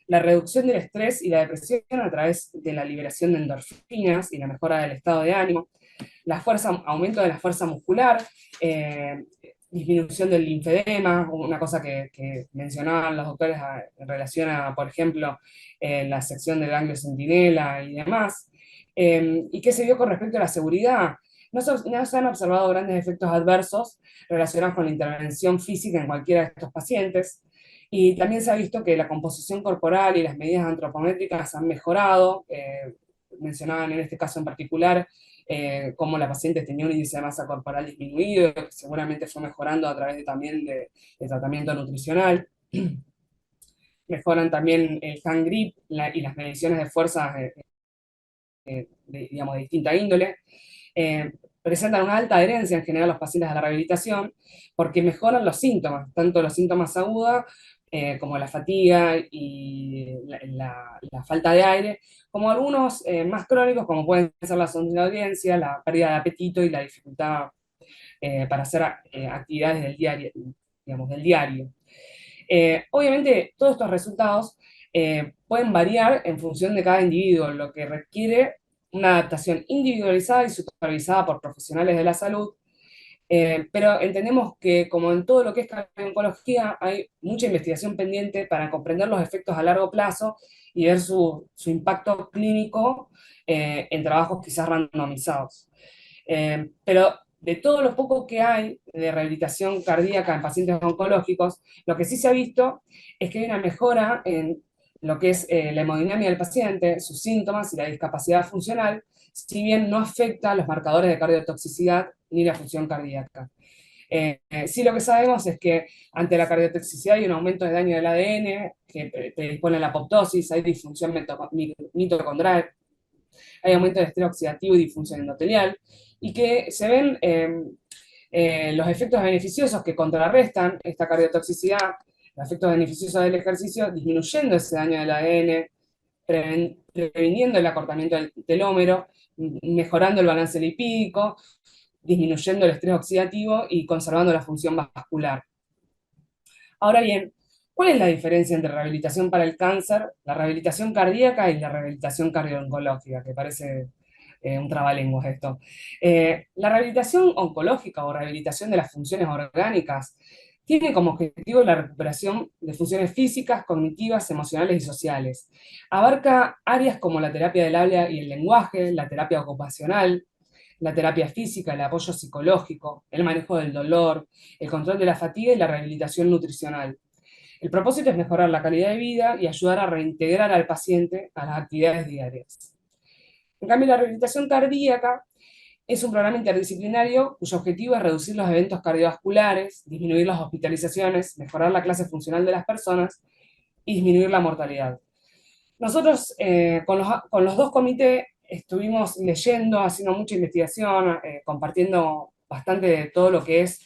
la reducción del estrés y la depresión a través de la liberación de endorfinas y la mejora del estado de ánimo, aumento de la fuerza muscular, disminución del linfedema, una cosa que mencionaban los doctores en relación a, por ejemplo, la sección del ganglio centinela y demás. ¿Y qué se vio con respecto a la seguridad? No se han observado grandes efectos adversos relacionados con la intervención física en cualquiera de estos pacientes. Y también se ha visto que la composición corporal y las medidas antropométricas han mejorado. Mencionaban en este caso en particular cómo la paciente tenía un índice de masa corporal disminuido, que seguramente fue mejorando a través también de tratamiento nutricional. Mejoran también el hand grip y las mediciones de fuerza digamos, de distinta índole. Presentan una alta adherencia en general los pacientes a la rehabilitación porque mejoran los síntomas, tanto los síntomas agudos como la fatiga y la falta de aire, como algunos más crónicos, como pueden ser la somnolencia, la pérdida de apetito y la dificultad para hacer actividades del diario, digamos, del diario. Obviamente, todos estos resultados pueden variar en función de cada individuo, lo que requiere una adaptación individualizada y supervisada por profesionales de la salud, pero entendemos que, como en todo lo que es oncología, hay mucha investigación pendiente para comprender los efectos a largo plazo y ver su impacto clínico en trabajos quizás randomizados. Pero de todo lo poco que hay de rehabilitación cardíaca en pacientes oncológicos, lo que sí se ha visto es que hay una mejora en lo que es la hemodinamia del paciente, sus síntomas y la discapacidad funcional, si bien no afecta los marcadores de cardiotoxicidad ni la función cardíaca. Sí, lo que sabemos es que ante la cardiotoxicidad hay un aumento de daño del ADN que predispone a la apoptosis, hay disfunción mitocondrial, hay aumento del estrés oxidativo y disfunción endotelial, y que se ven los efectos beneficiosos que contrarrestan esta cardiotoxicidad, los efectos beneficiosos del ejercicio, disminuyendo ese daño del ADN, previniendo el acortamiento del telómero, mejorando el balance lipídico, disminuyendo el estrés oxidativo y conservando la función vascular. Ahora bien, ¿cuál es la diferencia entre rehabilitación para el cáncer, la rehabilitación cardíaca y la rehabilitación cardio-oncológica? Que parece un trabalenguas esto. La rehabilitación oncológica o rehabilitación de las funciones orgánicas tiene como objetivo la recuperación de funciones físicas, cognitivas, emocionales y sociales. Abarca áreas como la terapia del habla y el lenguaje, la terapia ocupacional, la terapia física, el apoyo psicológico, el manejo del dolor, el control de la fatiga y la rehabilitación nutricional. El propósito es mejorar la calidad de vida y ayudar a reintegrar al paciente a las actividades diarias. En cambio, la rehabilitación cardíaca es un programa interdisciplinario cuyo objetivo es reducir los eventos cardiovasculares, disminuir las hospitalizaciones, mejorar la clase funcional de las personas y disminuir la mortalidad. Nosotros con los dos comités estuvimos leyendo, haciendo mucha investigación, compartiendo bastante de todo lo que es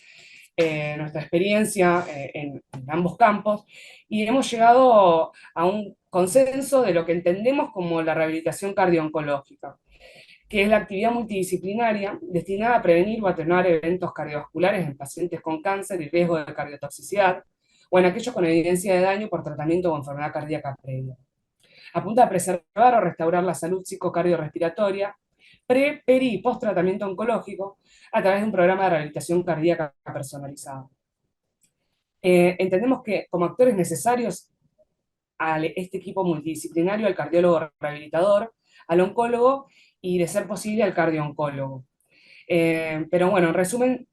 nuestra experiencia en ambos campos, y hemos llegado a un consenso de lo que entendemos como la rehabilitación cardio-oncológica, que es la actividad multidisciplinaria destinada a prevenir o atenuar eventos cardiovasculares en pacientes con cáncer y riesgo de cardiotoxicidad, o en aquellos con evidencia de daño por tratamiento o enfermedad cardíaca previa. Apunta a preservar o restaurar la salud psicocardiorrespiratoria, peri y post tratamiento oncológico a través de un programa de rehabilitación cardíaca personalizado. Entendemos que como actores necesarios a este equipo multidisciplinario, al cardiólogo rehabilitador, al oncólogo y, de ser posible, al cardio-oncólogo. Pero bueno, en resumen,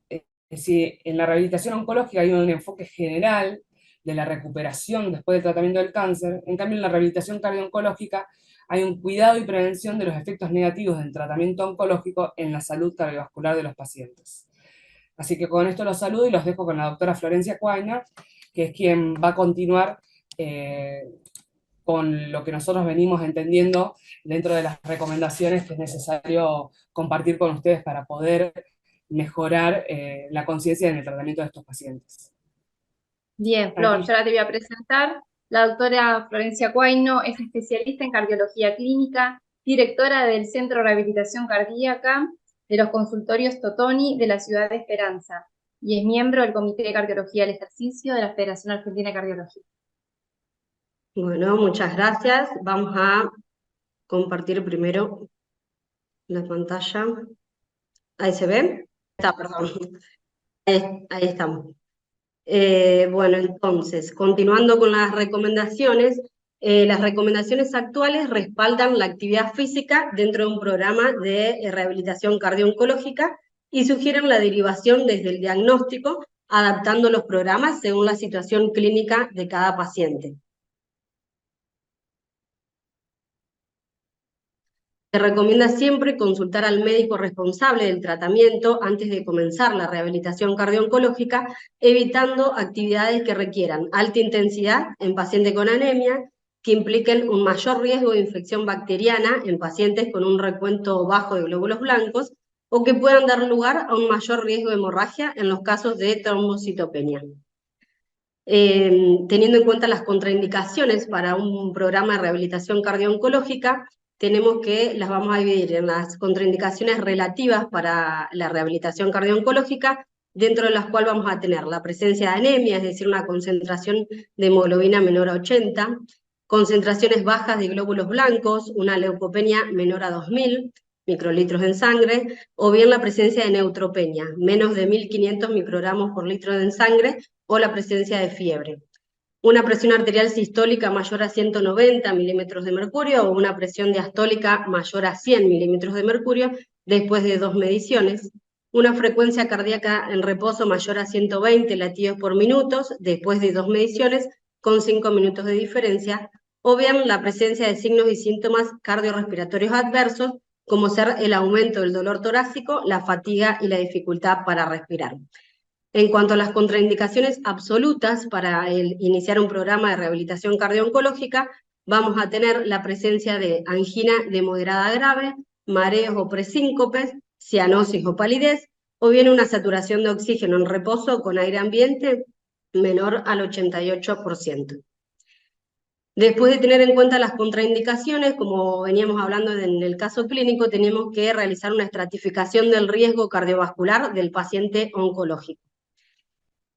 si en la rehabilitación oncológica hay un enfoque general de la recuperación después del tratamiento del cáncer, en cambio en la rehabilitación cardiooncológica hay un cuidado y prevención de los efectos negativos del tratamiento oncológico en la salud cardiovascular de los pacientes. Así que con esto los saludo y los dejo con la doctora Florencia Quainer, que es quien va a continuar con lo que nosotros venimos entendiendo dentro de las recomendaciones que es necesario compartir con ustedes para poder mejorar la conciencia en el tratamiento de estos pacientes. Bien, Flor, yo ahora te voy a presentar. La doctora Florencia Quainer es especialista en cardiología clínica, directora del Centro de Rehabilitación Cardíaca de los consultorios Totoni de la ciudad de Esperanza y es miembro del Comité de Cardiología del Ejercicio de la Federación Argentina de Cardiología. Bueno, muchas gracias. Vamos a compartir primero la pantalla. ¿Ahí se ve? Está, perdón. Ahí estamos. Bueno, entonces, continuando con las recomendaciones actuales respaldan la actividad física dentro de un programa de rehabilitación cardiooncológica y sugieren la derivación desde el diagnóstico, adaptando los programas según la situación clínica de cada paciente. Se recomienda siempre consultar al médico responsable del tratamiento antes de comenzar la rehabilitación cardiooncológica, evitando actividades que requieran alta intensidad en pacientes con anemia, que impliquen un mayor riesgo de infección bacteriana en pacientes con un recuento bajo de glóbulos blancos, o que puedan dar lugar a un mayor riesgo de hemorragia en los casos de trombocitopenia. Teniendo en cuenta las contraindicaciones para un programa de rehabilitación cardiooncológica, tenemos que las vamos a dividir en las contraindicaciones relativas para la rehabilitación cardiooncológica, dentro de las cuales vamos a tener la presencia de anemia, es decir, una concentración de hemoglobina menor a 80, concentraciones bajas de glóbulos blancos, una leucopenia menor a 2000 microlitros en sangre, o bien la presencia de neutropenia, menos de 1500 microgramos por litro en sangre, o la presencia de fiebre. Una presión arterial sistólica mayor a 190 milímetros de mercurio o una presión diastólica mayor a 100 milímetros de mercurio después de 2 mediciones. Una frecuencia cardíaca en reposo mayor a 120 latidos por minuto después de 2 mediciones con 5 minutos de diferencia. O bien la presencia de signos y síntomas cardiorrespiratorios adversos, como ser el aumento del dolor torácico, la fatiga y la dificultad para respirar. En cuanto a las contraindicaciones absolutas para iniciar un programa de rehabilitación cardiooncológica, vamos a tener la presencia de angina de moderada a grave, mareos o presíncopes, cianosis o palidez, o bien una saturación de oxígeno en reposo con aire ambiente menor al 88%. Después de tener en cuenta las contraindicaciones, como veníamos hablando en el caso clínico, tenemos que realizar una estratificación del riesgo cardiovascular del paciente oncológico.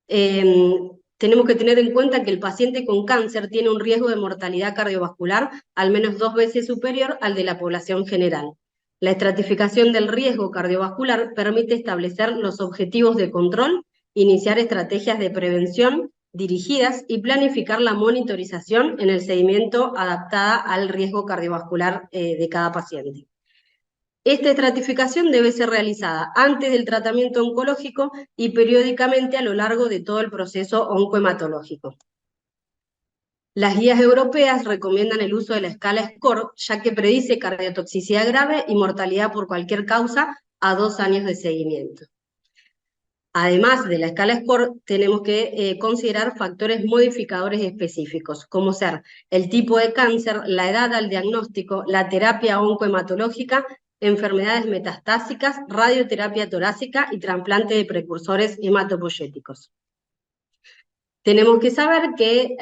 Tenemos que tener en cuenta que el paciente con cáncer tiene un riesgo de mortalidad cardiovascular al menos 2 veces superior al de la población general. La estratificación del riesgo cardiovascular permite establecer los objetivos de control, iniciar estrategias de prevención dirigidas y planificar la monitorización en el seguimiento adaptada al riesgo cardiovascular de cada paciente. Esta estratificación debe ser realizada antes del tratamiento oncológico y periódicamente a lo largo de todo el proceso oncohematológico. Las guías europeas recomiendan el uso de la escala SCORE, ya que predice cardiotoxicidad grave y mortalidad por cualquier causa a 2 años de seguimiento. Además de la escala SCORE, tenemos que considerar factores modificadores específicos, como ser el tipo de cáncer, la edad al diagnóstico, la terapia oncohematológica, enfermedades metastásicas, radioterapia torácica y trasplante de precursores hematopoyéticos. Tenemos que saber que,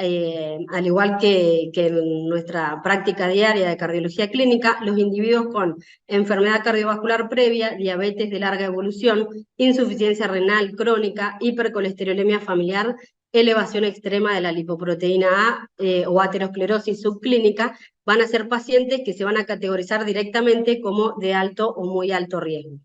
al igual que en nuestra práctica diaria de cardiología clínica, los individuos con enfermedad cardiovascular previa, diabetes de larga evolución, insuficiencia renal crónica, hipercolesterolemia familiar, elevación extrema de la lipoproteína A o aterosclerosis subclínica, van a ser pacientes que se van a categorizar directamente como de alto o muy alto riesgo.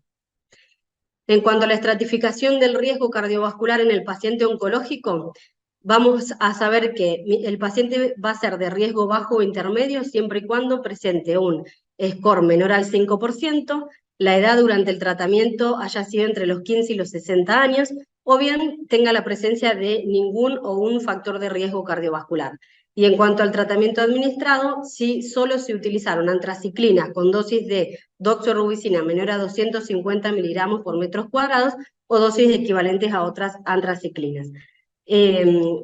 En cuanto a la estratificación del riesgo cardiovascular en el paciente oncológico, vamos a saber que el paciente va a ser de riesgo bajo o intermedio siempre y cuando presente un score menor al 5%, la edad durante el tratamiento haya sido entre los 15 y los 60 años, o bien tenga la presencia de ningún o un factor de riesgo cardiovascular. Y en cuanto al tratamiento administrado, si solo se utilizaron antraciclinas con dosis de doxorubicina menor a 250 miligramos por metros cuadrados o dosis equivalentes a otras antraciclinas.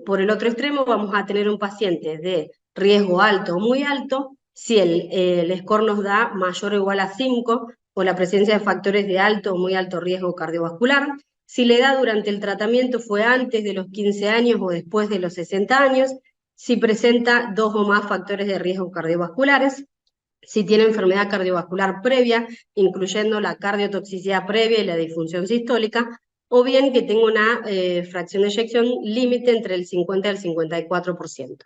Por el otro extremo vamos a tener un paciente de riesgo alto o muy alto, si el score nos da mayor o igual a 5 o la presencia de factores de alto o muy alto riesgo cardiovascular, si la edad durante el tratamiento fue antes de los 15 años o después de los 60 años, si presenta 2 o más factores de riesgo cardiovasculares, si tiene enfermedad cardiovascular previa, incluyendo la cardiotoxicidad previa y la disfunción sistólica, o bien que tenga una fracción de eyección límite entre el 50 y el 54%.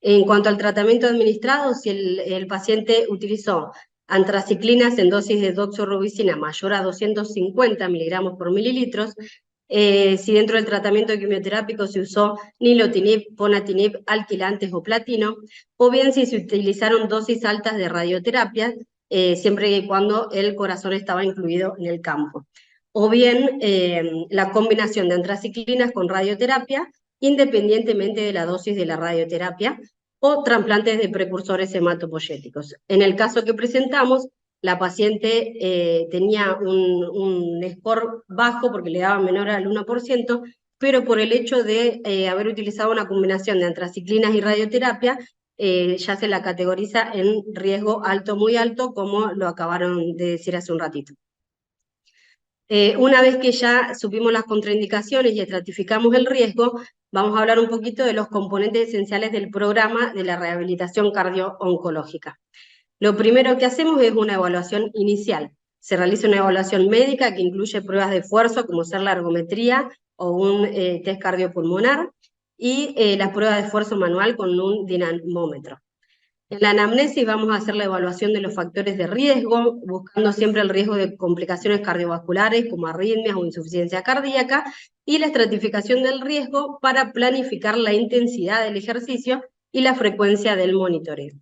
En cuanto al tratamiento administrado, si el paciente utilizó antraciclinas en dosis de doxorubicina mayor a 250 miligramos por mililitros, si dentro del tratamiento quimioterápico se usó nilotinib, ponatinib, alquilantes o platino, o bien si se utilizaron dosis altas de radioterapia, siempre y cuando el corazón estaba incluido en el campo. O bien la combinación de antraciclinas con radioterapia, independientemente de la dosis de la radioterapia, o trasplantes de precursores hematopoyéticos. En el caso que presentamos, la paciente tenía un score bajo porque le daba menor al 1%, pero por el hecho de haber utilizado una combinación de antraciclinas y radioterapia, ya se la categoriza en riesgo alto muy alto, como lo acabaron de decir hace un ratito. Una vez que ya supimos las contraindicaciones y estratificamos el riesgo, vamos a hablar un poquito de los componentes esenciales del programa de la rehabilitación cardio-oncológica. Lo primero que hacemos es una evaluación inicial. Se realiza una evaluación médica que incluye pruebas de esfuerzo, como ser la ergometría o un test cardiopulmonar, y las pruebas de esfuerzo manual con un dinamómetro. En la anamnesis vamos a hacer la evaluación de los factores de riesgo, buscando siempre el riesgo de complicaciones cardiovasculares como arritmias o insuficiencia cardíaca, y la estratificación del riesgo para planificar la intensidad del ejercicio y la frecuencia del monitoreo.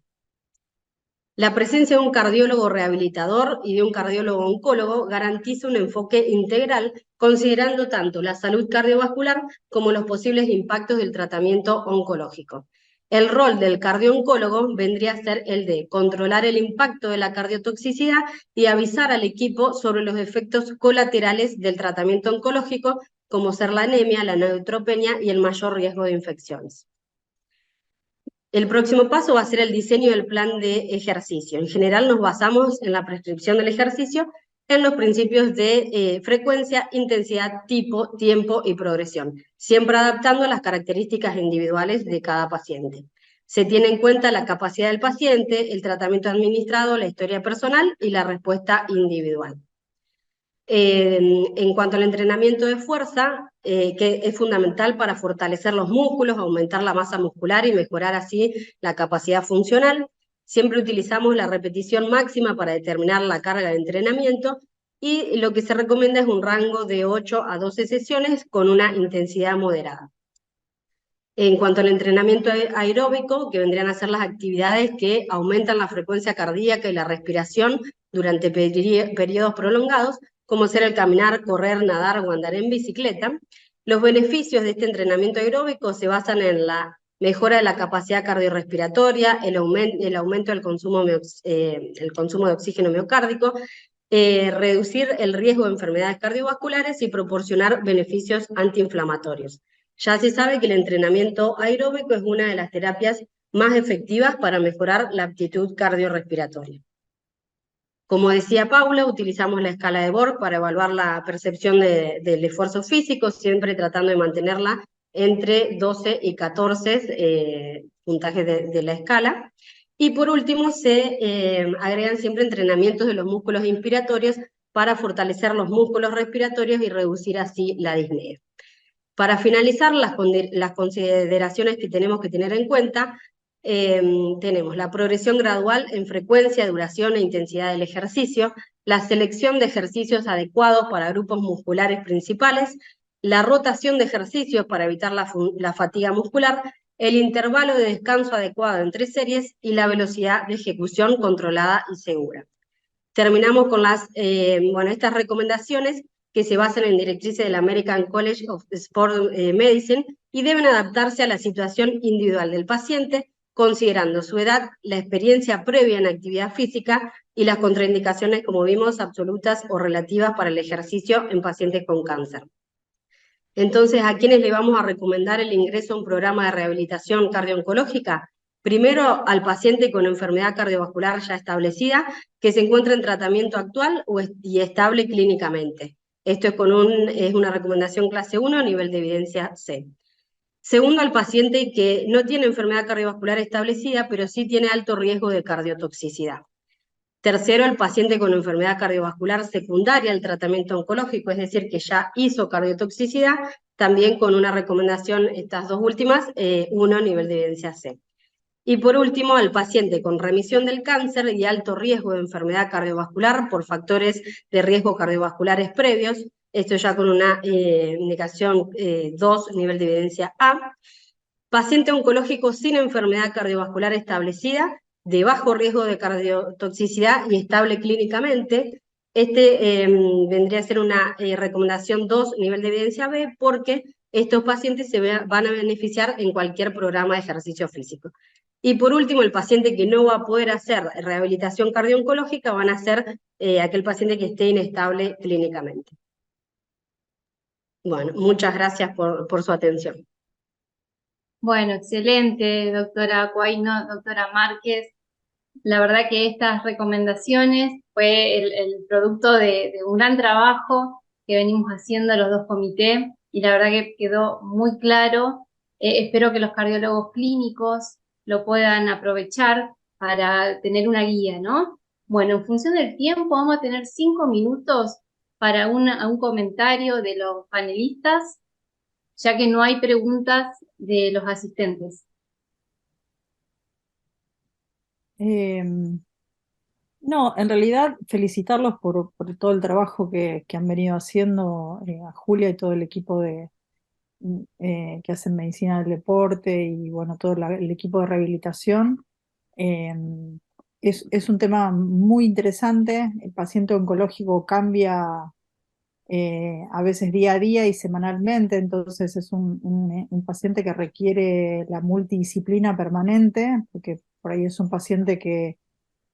La presencia de un cardiólogo rehabilitador y de un cardiólogo oncólogo garantiza un enfoque integral, considerando tanto la salud cardiovascular como los posibles impactos del tratamiento oncológico. El rol del cardiooncólogo vendría a ser el de controlar el impacto de la cardiotoxicidad y avisar al equipo sobre los efectos colaterales del tratamiento oncológico, como ser la anemia, la neutropenia y el mayor riesgo de infecciones. El próximo paso va a ser el diseño del plan de ejercicio. En general nos basamos en la prescripción del ejercicio en los principios de frecuencia, intensidad, tipo, tiempo y progresión, siempre adaptando a las características individuales de cada paciente. Se tiene en cuenta la capacidad del paciente, el tratamiento administrado, la historia personal y la respuesta individual. En cuanto al entrenamiento de fuerza, que es fundamental para fortalecer los músculos, aumentar la masa muscular y mejorar así la capacidad funcional, siempre utilizamos la repetición máxima para determinar la carga de entrenamiento, y lo que se recomienda es un rango de 8 a 12 sesiones con una intensidad moderada. En cuanto al entrenamiento aeróbico, que vendrían a ser las actividades que aumentan la frecuencia cardíaca y la respiración durante periodos prolongados, como ser el caminar, correr, nadar o andar en bicicleta. Los beneficios de este entrenamiento aeróbico se basan en la mejora de la capacidad cardiorrespiratoria, el aumento del consumo de oxígeno miocárdico, reducir el riesgo de enfermedades cardiovasculares y proporcionar beneficios antiinflamatorios. Ya se sabe que el entrenamiento aeróbico es una de las terapias más efectivas para mejorar la aptitud cardiorrespiratoria. Como decía Paula, utilizamos la escala de Borg para evaluar la percepción del esfuerzo físico, siempre tratando de mantenerla entre 12 y 14 puntajes de la escala. Y por último, se agregan siempre entrenamientos de los músculos inspiratorios para fortalecer los músculos respiratorios y reducir así la disnea. Para finalizar, las consideraciones que tenemos que tener en cuenta, tenemos la progresión gradual en frecuencia, duración e intensidad del ejercicio, la selección de ejercicios adecuados para grupos musculares principales, la rotación de ejercicios para evitar la fatiga muscular, el intervalo de descanso adecuado entre series y la velocidad de ejecución controlada y segura. Terminamos con estas recomendaciones que se basan en directrices del American College of Sport Medicine y deben adaptarse a la situación individual del paciente, considerando su edad, la experiencia previa en actividad física y las contraindicaciones, como vimos, absolutas o relativas para el ejercicio en pacientes con cáncer. Entonces, ¿a quiénes le vamos a recomendar el ingreso a un programa de rehabilitación cardiooncológica? Primero, al paciente con enfermedad cardiovascular ya establecida, que se encuentra en tratamiento actual y estable clínicamente. Esto es una recomendación clase 1 a nivel de evidencia C. Segundo, al paciente que no tiene enfermedad cardiovascular establecida, pero sí tiene alto riesgo de cardiotoxicidad. Tercero, el paciente con enfermedad cardiovascular secundaria al tratamiento oncológico, es decir, que ya hizo cardiotoxicidad, también con una recomendación, estas dos últimas, 1 a nivel de evidencia C. Y por último, al paciente con remisión del cáncer y alto riesgo de enfermedad cardiovascular por factores de riesgo cardiovasculares previos, esto ya con una indicación 2, nivel de evidencia A. Paciente oncológico sin enfermedad cardiovascular establecida, de bajo riesgo de cardiotoxicidad y estable clínicamente. Vendría a ser una recomendación 2, nivel de evidencia B, porque estos pacientes van a beneficiar en cualquier programa de ejercicio físico. Y por último, el paciente que no va a poder hacer rehabilitación cardiooncológica van a ser aquel paciente que esté inestable clínicamente. Bueno, muchas gracias por su atención. Bueno, excelente, doctora Cuaino, doctora Márquez. La verdad que estas recomendaciones fue el producto de un gran trabajo que venimos haciendo los dos comités y la verdad que quedó muy claro. Espero que los cardiólogos clínicos lo puedan aprovechar para tener una guía, ¿no? Bueno, en función del tiempo vamos a tener 5 minutos para un comentario de los panelistas, ya que no hay preguntas de los asistentes. No, en realidad felicitarlos por todo el trabajo que han venido haciendo, a Julia y todo el equipo que hacen medicina del deporte y bueno, todo el equipo de rehabilitación. Es un tema muy interesante. El paciente oncológico cambia a veces día a día y semanalmente, entonces es un paciente que requiere la multidisciplina permanente, porque por ahí es un paciente que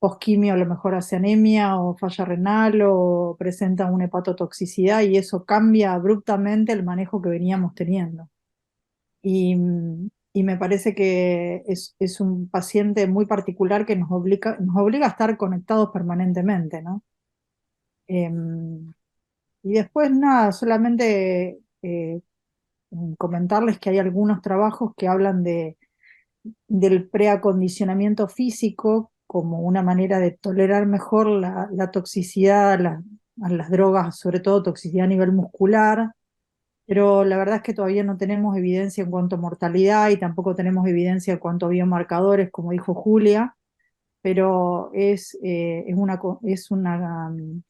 posquimio a lo mejor hace anemia o falla renal o presenta una hepatotoxicidad y eso cambia abruptamente el manejo que veníamos teniendo. Y me parece que es un paciente muy particular que nos obliga a estar conectados permanentemente, ¿no? Y después nada, solamente comentarles que hay algunos trabajos que hablan del preacondicionamiento físico como una manera de tolerar mejor la toxicidad a las drogas, sobre todo toxicidad a nivel muscular, pero la verdad es que todavía no tenemos evidencia en cuanto a mortalidad y tampoco tenemos evidencia en cuanto a biomarcadores, como dijo Julia, pero es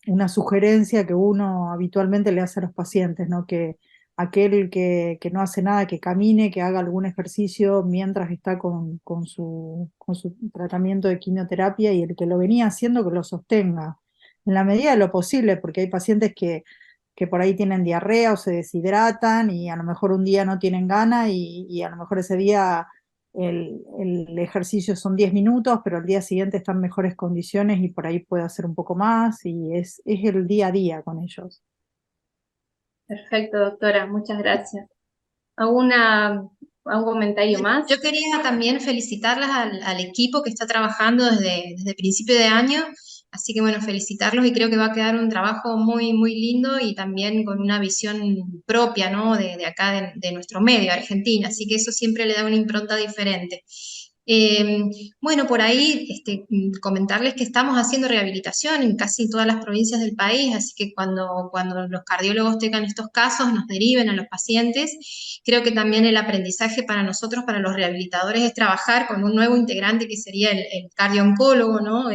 una sugerencia que uno habitualmente le hace a los pacientes, ¿no? Que aquel que no hace nada, que camine, que haga algún ejercicio mientras está con su tratamiento de quimioterapia y el que lo venía haciendo que lo sostenga en la medida de lo posible, porque hay pacientes que por ahí tienen diarrea o se deshidratan y a lo mejor un día no tienen gana y a lo mejor ese día el ejercicio son 10 minutos, pero al día siguiente están en mejores condiciones y por ahí puede hacer un poco más y es el día a día con ellos. Perfecto, doctora, muchas gracias. ¿Algún comentario más? Yo quería también felicitarlas al equipo que está trabajando desde principio de año, así que bueno, felicitarlos y creo que va a quedar un trabajo muy, muy lindo y también con una visión propia, ¿no? de acá, de nuestro medio, Argentina, así que eso siempre le da una impronta diferente. Bueno, por ahí comentarles que estamos haciendo rehabilitación en casi todas las provincias del país, así que cuando los cardiólogos tengan estos casos nos deriven a los pacientes. Creo que también el aprendizaje para nosotros, para los rehabilitadores, es trabajar con un nuevo integrante que sería el cardiooncólogo, ¿no?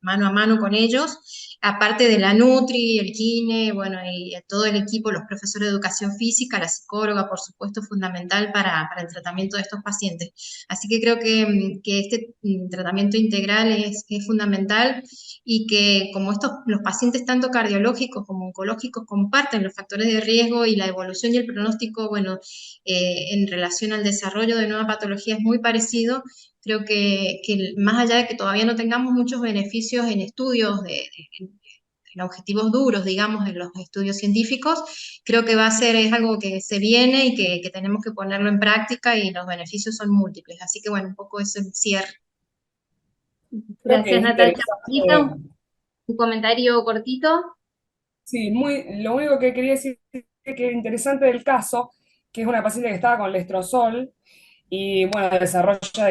mano a mano con ellos, aparte de la Nutri, el Kine, bueno, y todo el equipo, los profesores de educación física, la psicóloga, por supuesto, fundamental para el tratamiento de estos pacientes. Así que creo que este tratamiento integral es fundamental, y que como los pacientes tanto cardiológicos como oncológicos comparten los factores de riesgo, y la evolución y el pronóstico, bueno, en relación al desarrollo de nueva patología es muy parecido. Creo que más allá de que todavía no tengamos muchos beneficios en estudios en objetivos duros, digamos, en los estudios científicos, creo que es algo que se viene y que tenemos que ponerlo en práctica, y los beneficios son múltiples. Así que bueno, un poco eso en cierre. Creo que Gracias, es Natalia. interesante. Un comentario cortito. Sí, lo único que quería decir es que es interesante del caso, que es una paciente que estaba con letrozol y bueno, desarrolla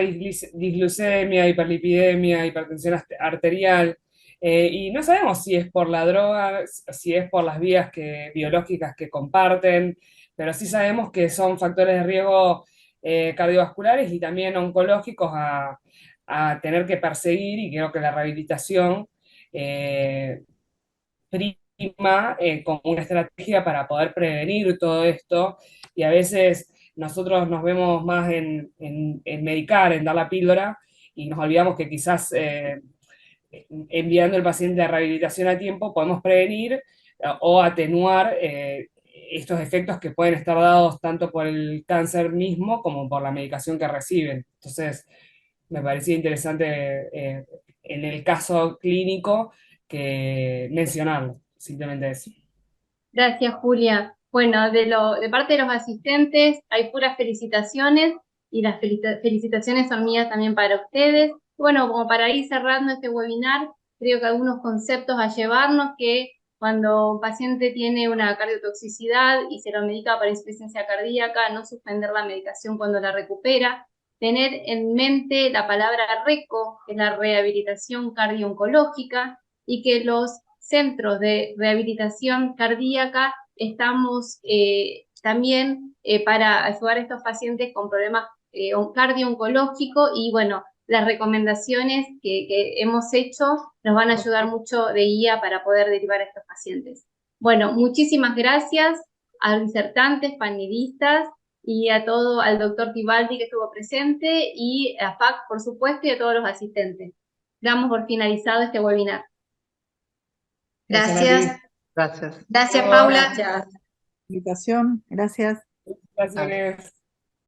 disglucemia, hiperlipidemia, hipertensión arterial, y no sabemos si es por la droga, si es por las vías biológicas que comparten, pero sí sabemos que son factores de riesgo cardiovasculares y también oncológicos a tener que perseguir, y creo que la rehabilitación prima como una estrategia para poder prevenir todo esto, y a veces nosotros nos vemos más en medicar, en dar la píldora, y nos olvidamos que quizás enviando al paciente a rehabilitación a tiempo podemos prevenir o atenuar estos efectos que pueden estar dados tanto por el cáncer mismo como por la medicación que reciben. Entonces, me parecía interesante en el caso clínico que mencionarlo, simplemente eso. Gracias, Julia. Bueno, de parte de los asistentes hay puras felicitaciones, y las felicitaciones son mías también para ustedes. Bueno, como para ir cerrando este webinar, creo que algunos conceptos a llevarnos: que cuando un paciente tiene una cardiotoxicidad y se lo medica para insuficiencia cardíaca, no suspender la medicación cuando la recupera. Tener en mente la palabra RECO, que es la rehabilitación cardio-oncológica, y que los centros de rehabilitación cardíaca estamos también para ayudar a estos pacientes con problemas cardio-oncológicos, y bueno, las recomendaciones que hemos hecho nos van a ayudar mucho de guía para poder derivar a estos pacientes. Bueno, muchísimas gracias a los disertantes, panelistas, y al doctor Tibaldi, que estuvo presente, y a FAC, por supuesto, y a todos los asistentes. Damos por finalizado este webinar. Gracias. Gracias. Gracias, Paula. Gracias. Invitación, gracias. Gracias.